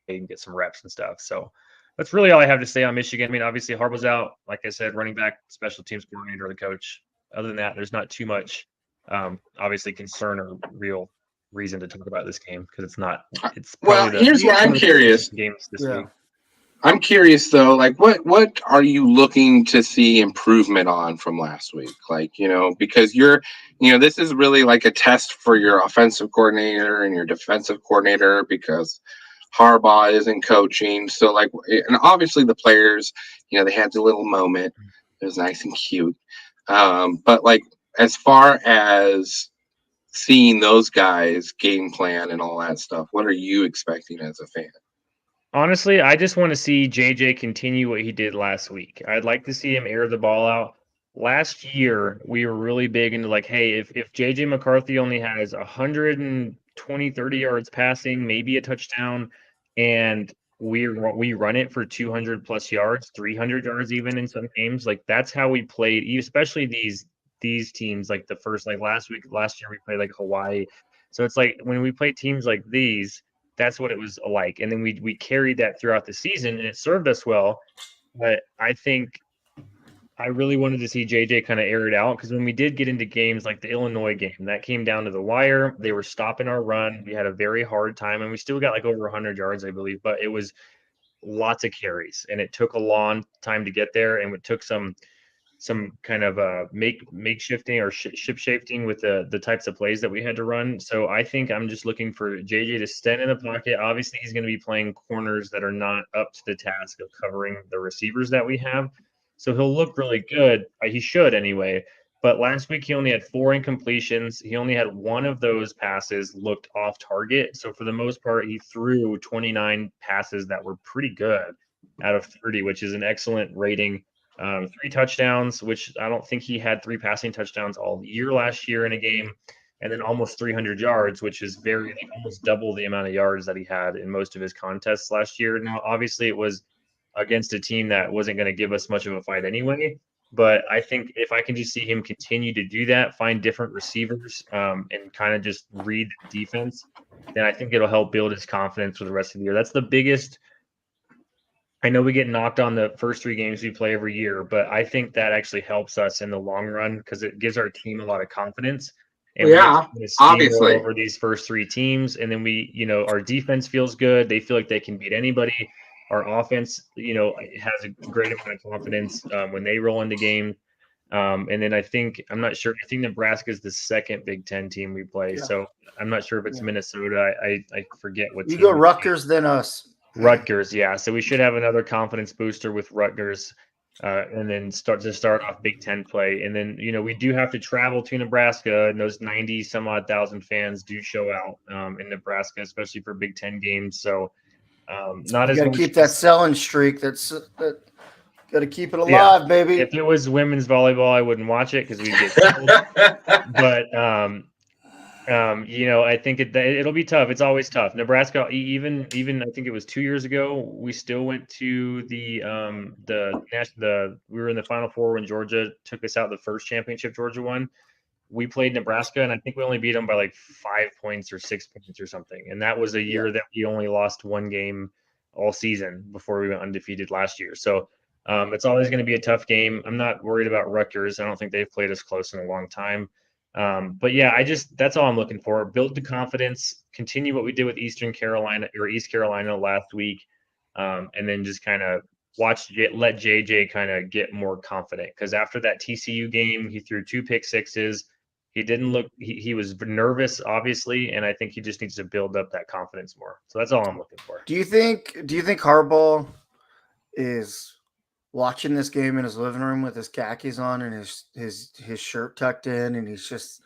and get some reps and stuff. So that's really all I have to say on Michigan. I mean, obviously Harbaugh's out, like I said, running back, special teams coordinator, the coach. Other than that, there's not too much, obviously, concern or real reason to talk about this game because it's not. It's probably here's where I'm curious. Games this week. I'm curious though, like what are you looking to see improvement on from last week? Like, because this is really like a test for your offensive coordinator and your defensive coordinator because Harbaugh isn't coaching. So like, and obviously the players, they had the little moment. It was nice and cute. But like, as far as seeing those guys game plan and all that stuff, what are you expecting as a fan? Honestly, I just want to see JJ continue what he did last week. I'd like to see him air the ball out. Last year, we were really big into like, hey, if JJ McCarthy only has 120, 30 yards passing, maybe a touchdown, and we run it for 200 plus yards, 300 yards even in some games, like that's how we played, especially these teams, like last year we played like Hawaii. So it's like when we play teams like these, that's what it was like. And then we carried that throughout the season and it served us well. But I think I really wanted to see JJ kind of air it out because when we did get into games like the Illinois game, that came down to the wire. They were stopping our run. We had a very hard time and we still got like over 100 yards, I believe, but it was lots of carries and it took a long time to get there. And it took some kind of makeshifting or ship shifting with the types of plays that we had to run. So I think I'm just looking for JJ to stand in the pocket. Obviously, he's going to be playing corners that are not up to the task of covering the receivers that we have. So he'll look really good. He should anyway. But last week he only had 4 incompletions. He only had one of those passes looked off target. So for the most part, he threw 29 passes that were pretty good out of 30, which is an excellent rating. 3 touchdowns, which I don't think he had 3 passing touchdowns all year last year in a game, and then almost 300 yards, which is almost double the amount of yards that he had in most of his contests last year. Now, obviously, it was against a team that wasn't going to give us much of a fight anyway. But I think if I can just see him continue to do that, find different receivers, and kind of just read the defense, then I think it'll help build his confidence for the rest of the year. That's the biggest. I know we get knocked on the first 3 games we play every year, but I think that actually helps us in the long run because it gives our team a lot of confidence. And yeah, we obviously over these first 3 teams, and then our defense feels good. They feel like they can beat anybody. Our offense, has a great amount of confidence when they roll into games. And then I'm not sure. I think Nebraska is the second Big Ten team we play. Yeah. So I'm not sure if it's Minnesota. I forget what you go Rutgers than us. Rutgers, yeah. So we should have another confidence booster with Rutgers, and then start off Big Ten play. And then we do have to travel to Nebraska, and those 90 some odd thousand fans do show out in Nebraska, especially for Big Ten games. So not you as got to keep that selling streak. Got to keep it alive, baby. If it was women's volleyball, I wouldn't watch it because we'd get killed. But I think it'll be tough. It's always tough. Nebraska, even I think it was 2 years ago, we still went to we were in the Final Four when Georgia took us out the first championship Georgia won. We played Nebraska, and I think we only beat them by like 5 points or 6 points or something. And that was a year that we only lost 1 game all season before we went undefeated last year. So it's always going to be a tough game. I'm not worried about Rutgers. I don't think they've played us close in a long time. But yeah, that's all I'm looking for. Build the confidence, continue what we did with East Carolina last week. And then just kind of let JJ kind of get more confident. Cause after that TCU game, he threw 2 pick sixes. He didn't look. He was nervous, obviously, and I think he just needs to build up that confidence more. So that's all I'm looking for. Do you think Harbaugh is watching this game in his living room with his khakis on and his shirt tucked in, and he's just,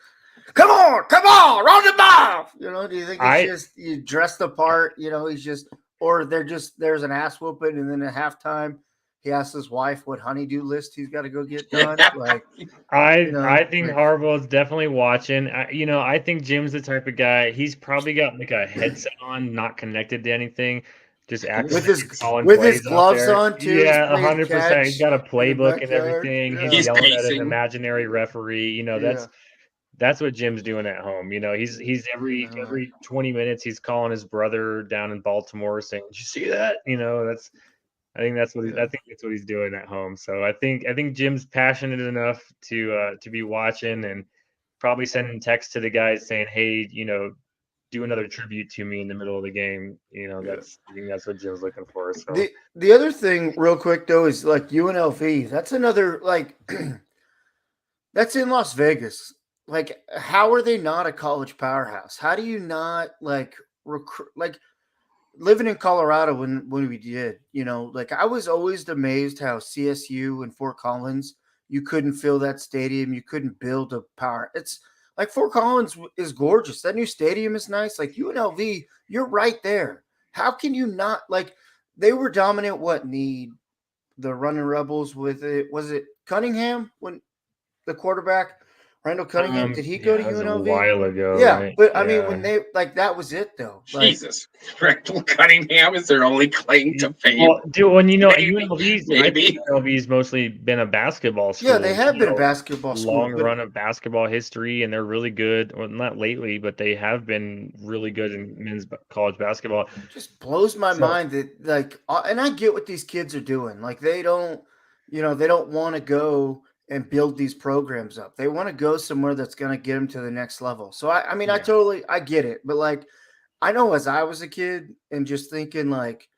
come on, run the ball. You know, do you think it's just you dressed the part? You know, he's just, or there's an ass whooping, and then at halftime he asks his wife what honeydew list he's got to go get done. Like, I think Harbaugh's definitely watching. I think Jim's the type of guy. He's probably got like a headset on, not connected to anything. Just with his gloves on too. Yeah, 100%. He's got a playbook and everything. Yeah. He's yelling at an imaginary referee. You know, that's what Jim's doing at home. You know, he's every 20 minutes he's calling his brother down in Baltimore saying, "Did you see that?" You know, I think that's what he's doing at home. So I think Jim's passionate enough to be watching and probably sending texts to the guys saying, "Hey, you know, do another tribute to me in the middle of the game." You know, I think that's what Jim's looking for. So the other thing, real quick though, is like UNLV. That's another like that's in Las Vegas. Like, how are they not a college powerhouse? How do you not like recruit? Like, living in Colorado when we did, you know, like I was always amazed how CSU and Fort Collins, you couldn't fill that stadium. You couldn't build a power. It's like Fort Collins is gorgeous. That new stadium is nice. Like UNLV, you're right there. How can you not, like, they were dominant? What need the running Rebels with it? Was it Cunningham when the quarterback? Randall Cunningham, did he go to UNLV? A while ago. Yeah, right? but I mean, when they like that was it though. Like, Jesus, Randall Cunningham is their only claim to fame. Well, UNLV's mostly been a basketball school. Yeah, they have been a basketball school. Long run of basketball history, and they're really good. Well, not lately, but they have been really good in men's college basketball. It just blows my mind that, like, and I get what these kids are doing. Like, they don't want to go and build these programs up. They want to go somewhere that's going to get them to the next level. So I mean, I get it, but like, I know as I was a kid and just thinking like,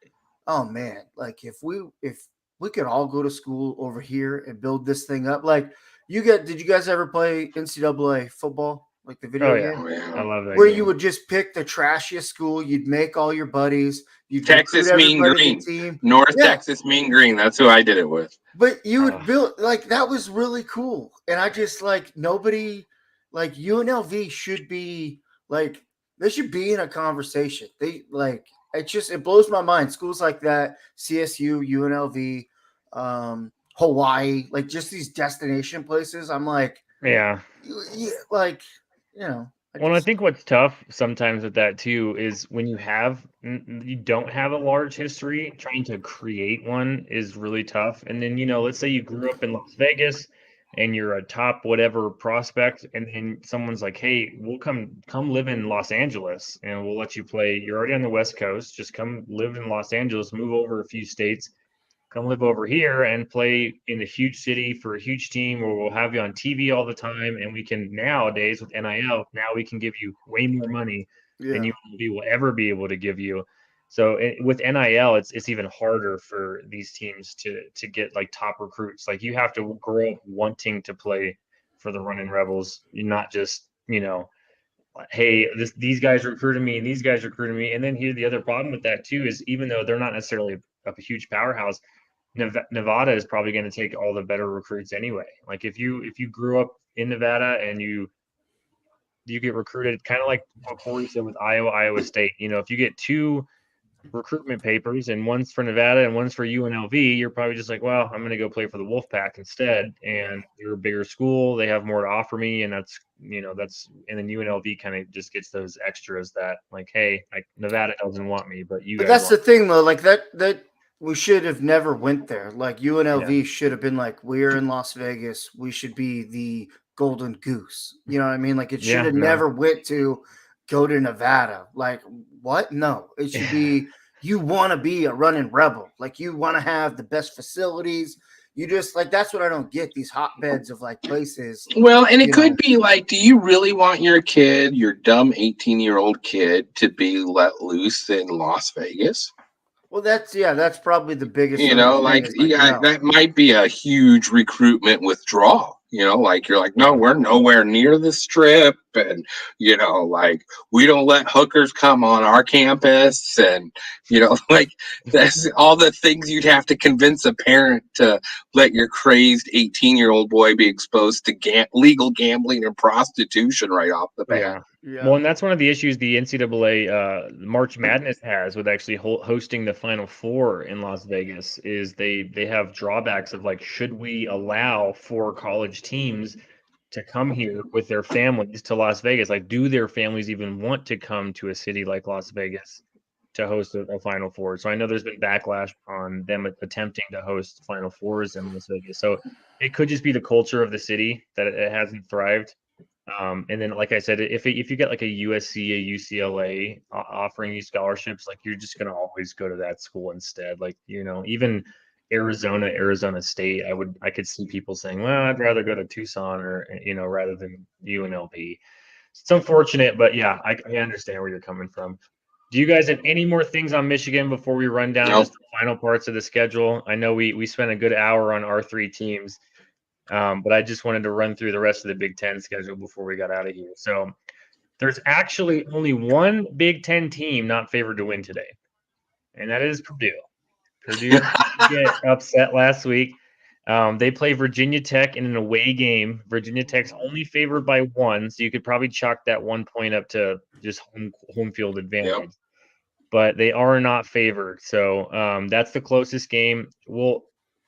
oh man, like if we could all go to school over here and build this thing up. Like, did you guys ever play NCAA football? Like the video game? Oh, yeah. I love that. Where game. you would just pick the trashiest school, you'd make all your buddies, you'd Texas Mean Green, team. Texas Mean Green. That's who I did it with. But you would build, like, that was really cool. And I just, like, nobody, like, UNLV should be, like, they should be in a conversation. They, like, it blows my mind. Schools like that, CSU, UNLV, Hawaii, like, just these destination places. I'm like, like, you know. I think what's tough sometimes with that too is when you don't have a large history, trying to create one is really tough. And then, you know, let's say you grew up in Las Vegas and you're a top whatever prospect, and then someone's like, "Hey, we'll come live in Los Angeles and we'll let you play. You're already on the West Coast. Just come live in Los Angeles, move over a few states. Come live over here and play in a huge city for a huge team where we'll have you on TV all the time. And we can nowadays with NIL, now we can give you way more money than UNLV will ever be able to give you." So with NIL, it's even harder for these teams to get like top recruits. Like, you have to grow up wanting to play for the Running Rebels. You're not just, you know, hey, these guys recruited me and these guys recruited me. And then the other problem with that too is, even though they're not necessarily a huge powerhouse, Nevada is probably going to take all the better recruits anyway. Like, if you grew up in Nevada and you get recruited, kind of like what Corey said with Iowa State, you know, if you get two recruitment papers and one's for Nevada and one's for UNLV, you're probably just like, well, I'm going to go play for the Wolfpack instead. And you're a bigger school, they have more to offer me, and and then UNLV kind of just gets those extras that, like, hey, like, Nevada doesn't want me, but you. But that's the thing though, like that we should have never went there. Like, UNLV should have been like, we're in Las Vegas, we should be the golden goose. You know what I mean? Like, it should have never went to go to Nevada. Like, what? No, it should be, you want to be a Running Rebel. Like, you want to have the best facilities. You just, like, that's what I don't get, these hotbeds of like places. Well, and it could be like, do you really want your kid, your dumb 18-year-old kid, to be let loose in Las Vegas? Well, that's probably the biggest. You know, like, that might be a huge recruitment withdrawal. Like you're like, no, we're nowhere near the strip, and like we don't let hookers come on our campus, and like that's all the things you'd have to convince a parent to let your crazed 18-year-old boy be exposed to legal gambling and prostitution right off the bat. Yeah. Well, and that's one of the issues the NCAA March Madness has with actually hosting the Final Four in Las Vegas is they have drawbacks of like, should we allow 4 college teams to come here with their families to Las Vegas? Like, do their families even want to come to a city like Las Vegas to host a Final Four? So I know there's been backlash on them attempting to host Final Fours in Las Vegas. So it could just be the culture of the city that it hasn't thrived. And then, like I said, if you get like a USC, a UCLA offering you scholarships, like you're just gonna always go to that school instead. Like even Arizona State, I could see people saying, well, I'd rather go to Tucson or rather than UNLV. It's unfortunate, but yeah, I understand where you're coming from. Do you guys have any more things on Michigan before we run down just the final parts of the schedule? I know we spent a good hour on our 3 teams. But I just wanted to run through the rest of the Big Ten schedule before we got out of here. So there's actually only one Big Ten team not favored to win today, and that is Purdue. Purdue get upset last week. They play Virginia Tech in an away game. Virginia Tech's only favored by 1, so you could probably chalk that 1 point up to just home field advantage. Yep. But they are not favored, so that's the closest game.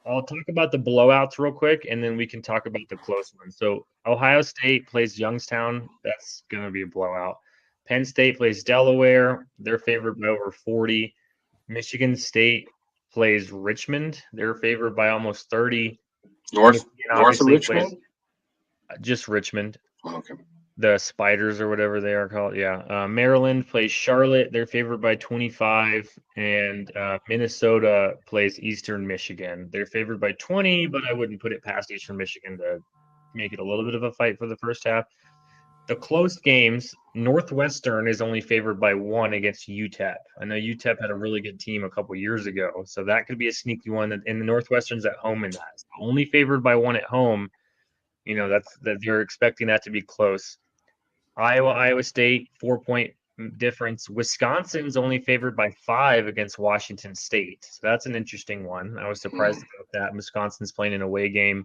I'll talk about the blowouts real quick, and then we can talk about the close ones. So Ohio State plays Youngstown. That's going to be a blowout. Penn State plays Delaware. They're favored by over 40. Michigan State plays Richmond. They're favored by almost 30. North of Richmond? Just Richmond. Okay. The Spiders or whatever they are called. Yeah. Maryland plays Charlotte. They're favored by 25. And Minnesota plays Eastern Michigan. They're favored by 20, but I wouldn't put it past Eastern Michigan to make it a little bit of a fight for the first half. The close games, Northwestern is only favored by 1 against UTEP. I know UTEP had a really good team a couple years ago, so that could be a sneaky one. And the Northwestern's at home in that. Only favored by 1 at home. That you're expecting that to be close. Iowa State, 4-point difference. Wisconsin's only favored by 5 against Washington State. So that's an interesting one. I was surprised about that. Wisconsin's playing an away game.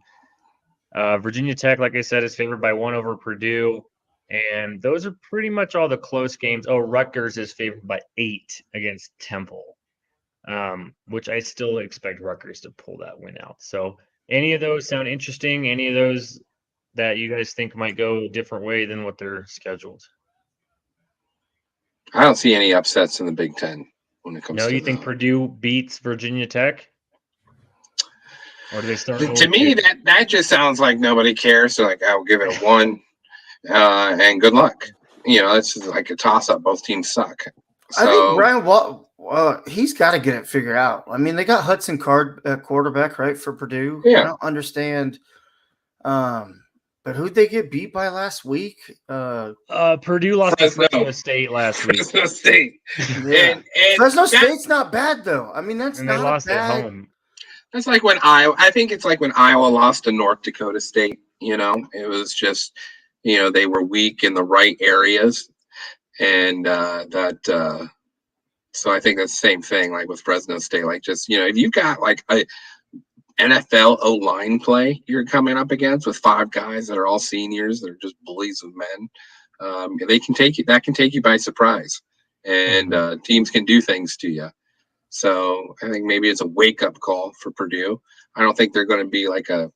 Virginia Tech, like I said, is favored by 1 over Purdue. And those are pretty much all the close games. Oh, Rutgers is favored by 8 against Temple, which I still expect Rutgers to pull that win out. So any of those sound interesting? Any of those that you guys think might go a different way than what they're scheduled? I don't see any upsets in the Big Ten when it comes to you think Purdue beats Virginia Tech? Or do they start? To me, that just sounds like nobody cares. So, like, I'll give it a 1 and good luck. It's like a toss-up. Both teams suck. So, I think Brian, he's got to get it figured out. I mean, they got Hudson Card at quarterback, right, for Purdue. Yeah. I don't understand. But who'd they get beat by last week? Purdue lost to Fresno State last week. Fresno State. Yeah. And Fresno State's not bad, though. I mean, that's not they lost bad. At home. That's like when I think it's like when Iowa lost to North Dakota State. It was just, they were weak in the right areas. And so I think that's the same thing, like with Fresno State. Like, just, if you've got like a NFL O-line play you're coming up against with 5 guys that are all seniors, they're just bullies of men. They can take you. That can take you by surprise, and teams can do things to you. So I think maybe it's a wake-up call for Purdue. I don't think they're going to be like a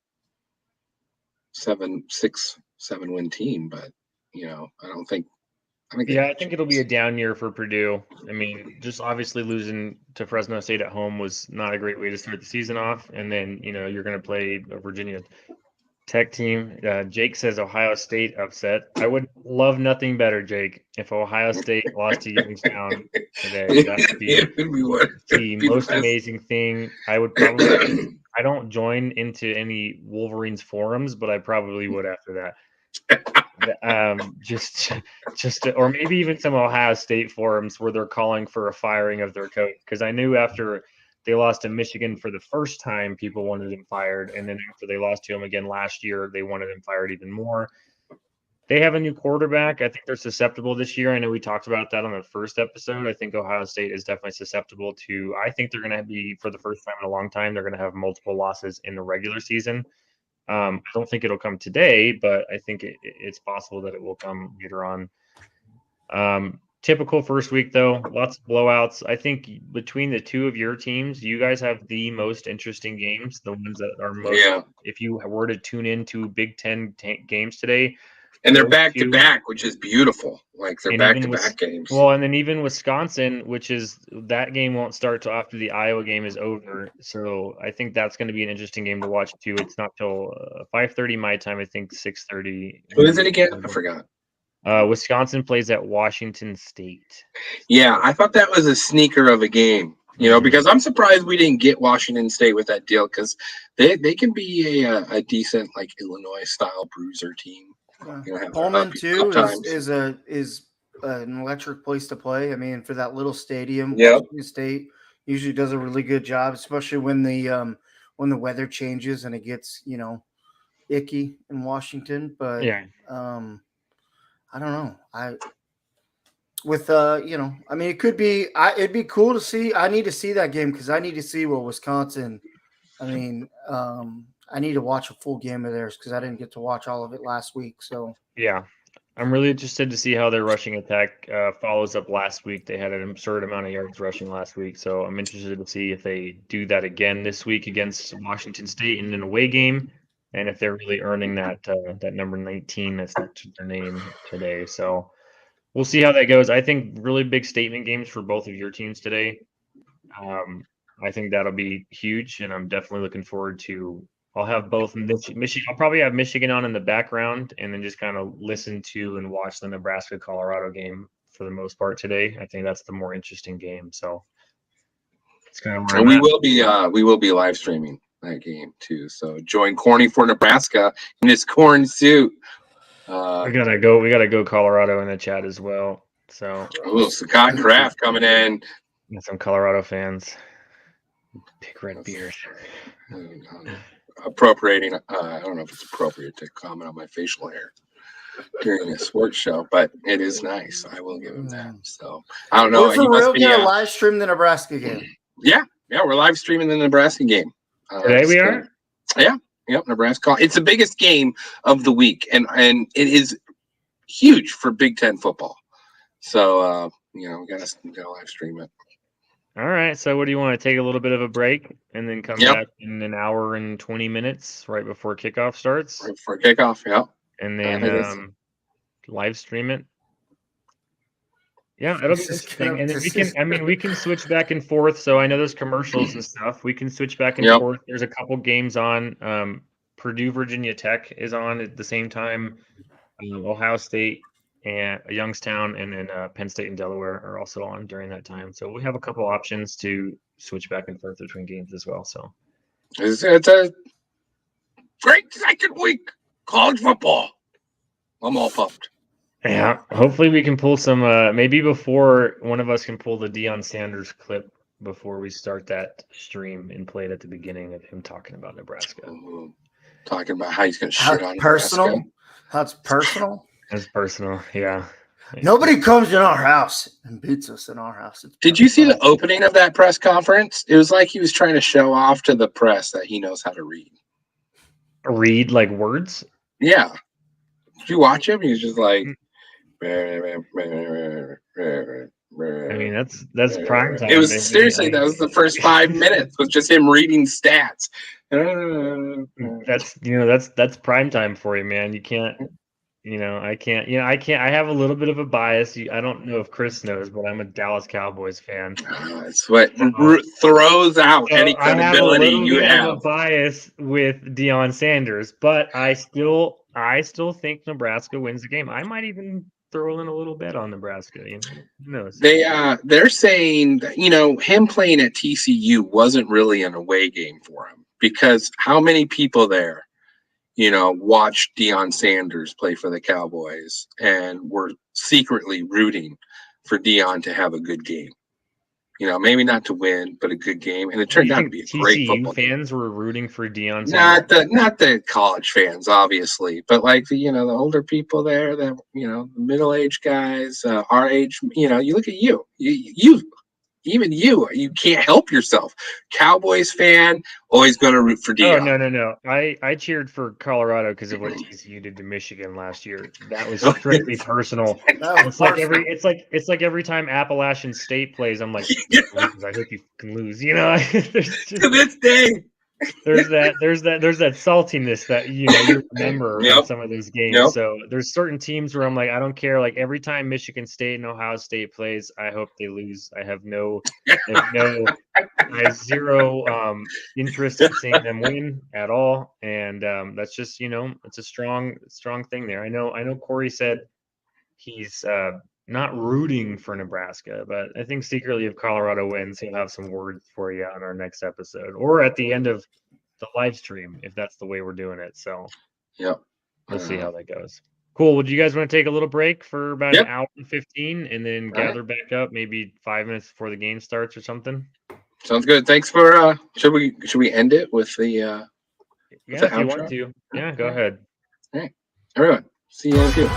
7-6-7 win team, but I don't think. I think it'll be a down year for Purdue. I mean, just obviously losing to Fresno State at home was not a great way to start the season off. And then, you're going to play a Virginia Tech team. Jake says Ohio State upset. I would love nothing better, Jake, if Ohio State lost to Youngstown today. That would be the most amazing thing. I would probably – I don't join into any Wolverines forums, but I probably would after that. Or maybe even some Ohio State forums where they're calling for a firing of their coach, because I knew after they lost to Michigan for the first time, people wanted him fired. And then after they lost to him again last year, they wanted him fired even more. They have a new quarterback. I think they're susceptible this year. I know we talked about that on the first episode. I think Ohio State is definitely susceptible to, I think they're going to be, for the first time in a long time, they're going to have multiple losses in the regular season. I don't think it'll come today, but I think it's possible that it will come later on. Typical first week, though, lots of blowouts. I think between the two of your teams, you guys have the most interesting games, the ones that are most, if you were to tune into Big Ten games today. And they're back to back, which is beautiful. Like they're back to back games. Well, and then even Wisconsin, which is that game won't start till after the Iowa game is over. So I think that's going to be an interesting game to watch too. It's not till 5:30 my time. I think 6:30. Who is it again? I forgot. Wisconsin plays at Washington State. Yeah, I thought that was a sneaker of a game. You know, because I'm surprised we didn't get Washington State with that deal, because they can be a decent like Illinois style bruiser team. Pullman too is an electric place to play. I mean, for that little stadium, Washington State usually does a really good job, especially when the weather changes and it gets icky in Washington. But I don't know. I mean, it could be. It'd be cool to see. I need to see that game because I need to see what Wisconsin. I mean, I need to watch a full game of theirs because I didn't get to watch all of it last week. So yeah, I'm really interested to see how their rushing attack follows up last week. They had an absurd amount of yards rushing last week, so I'm interested to see if they do that again this week against Washington State in an away game, and if they're really earning that number 19 that's next to their name today. So we'll see how that goes. I think really big statement games for both of your teams today. I think that'll be huge, and I'm definitely looking forward to. I'll have both Michigan. I'll probably have Michigan on in the background, and then just kind of listen to and watch the Nebraska-Colorado game for the most part today. I think that's the more interesting game. So it's kind of where we will be live streaming that game too. So join Corny for Nebraska in his corn suit. We gotta go Colorado in the chat as well. So Scott Kraft coming in. Got some Colorado fans. Big red beard. Appropriating. I don't know if it's appropriate to comment on my facial hair during a sports show, but it is nice. I will give him that. So I don't know. We're for real gonna live stream the Nebraska game. Yeah, we're live streaming the Nebraska game. Today we are. Yeah. Yep, Nebraska. It's the biggest game of the week, and it is huge for Big Ten football. So we gotta live stream it. All right. So what do you want to take a little bit of a break and then come back in an hour and 20 minutes right before kickoff starts? Right before kickoff, yeah. And then live stream it. Yeah, it'll be interesting. And then we can switch back and forth. So I know there's commercials and stuff. We can switch back and forth. There's a couple games on. Purdue, Virginia Tech is on at the same time. Ohio State and Youngstown, and then Penn State and Delaware are also on during that time. So we have a couple options to switch back and forth between games as well. So it's a great second week college football. I'm all pumped. Yeah, hopefully we can pull some. Maybe before one of us can pull the Deion Sanders clip before we start that stream and play it at the beginning of him talking about Nebraska. Talking about how he's going to shit on personal. Nebraska. That's personal. That's personal. Yeah. Nobody comes in our house and beats us in our house. Did you see the opening of that press conference? It was like he was trying to show off to the press that he knows how to read. Read like words? Yeah. Did you watch him? He's just like. I mean, that's prime time. It was seriously that was the first 5 minutes was just him reading stats. That's prime time for you, man. You can't. I have a little bit of a bias. I don't know if Chris knows, but I'm a Dallas Cowboys fan. It's what throws out any credibility you have. I have a bias with Deion Sanders, but I still think Nebraska wins the game. I might even throw in a little bet on Nebraska. Who knows? They're saying that, him playing at TCU wasn't really an away game for him, because how many people there watched Deion Sanders play for the Cowboys and were secretly rooting for Deion to have a good game. maybe not to win, but a good game, and it turned out to be a great football game. fans were rooting for Deion Not Sanders. not the college fans, obviously, but like the older people there, the the middle-aged guys, our age. You look at you, even you can't help yourself. Cowboys fan, always going to root for Deion. Oh no! I cheered for Colorado because of what TCU did to Michigan last year. That was strictly personal. It's like every time Appalachian State plays, I'm like, I hope you can lose. To this day. There's that saltiness that you remember in some of those games. Yep. So there's certain teams where I'm like, I don't care. Like every time Michigan State and Ohio State plays, I hope they lose. I have zero interest in seeing them win at all. And that's just it's a strong thing there. I know Corey said he's not rooting for Nebraska, but I think secretly if Colorado wins, he'll have some words for you on our next episode or at the end of the live stream, if that's the way we're doing it. So yep. We'll see how that goes. Cool. Would you guys want to take a little break for about an hour and 15 and then gather back up maybe 5 minutes before the game starts or something? Sounds good. Thanks for should we end it with the if you want to. Yeah, go ahead. All right. Everyone. See you in a few.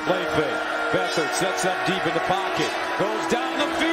Play fake. Beathard sets up deep in the pocket. Goes down the field.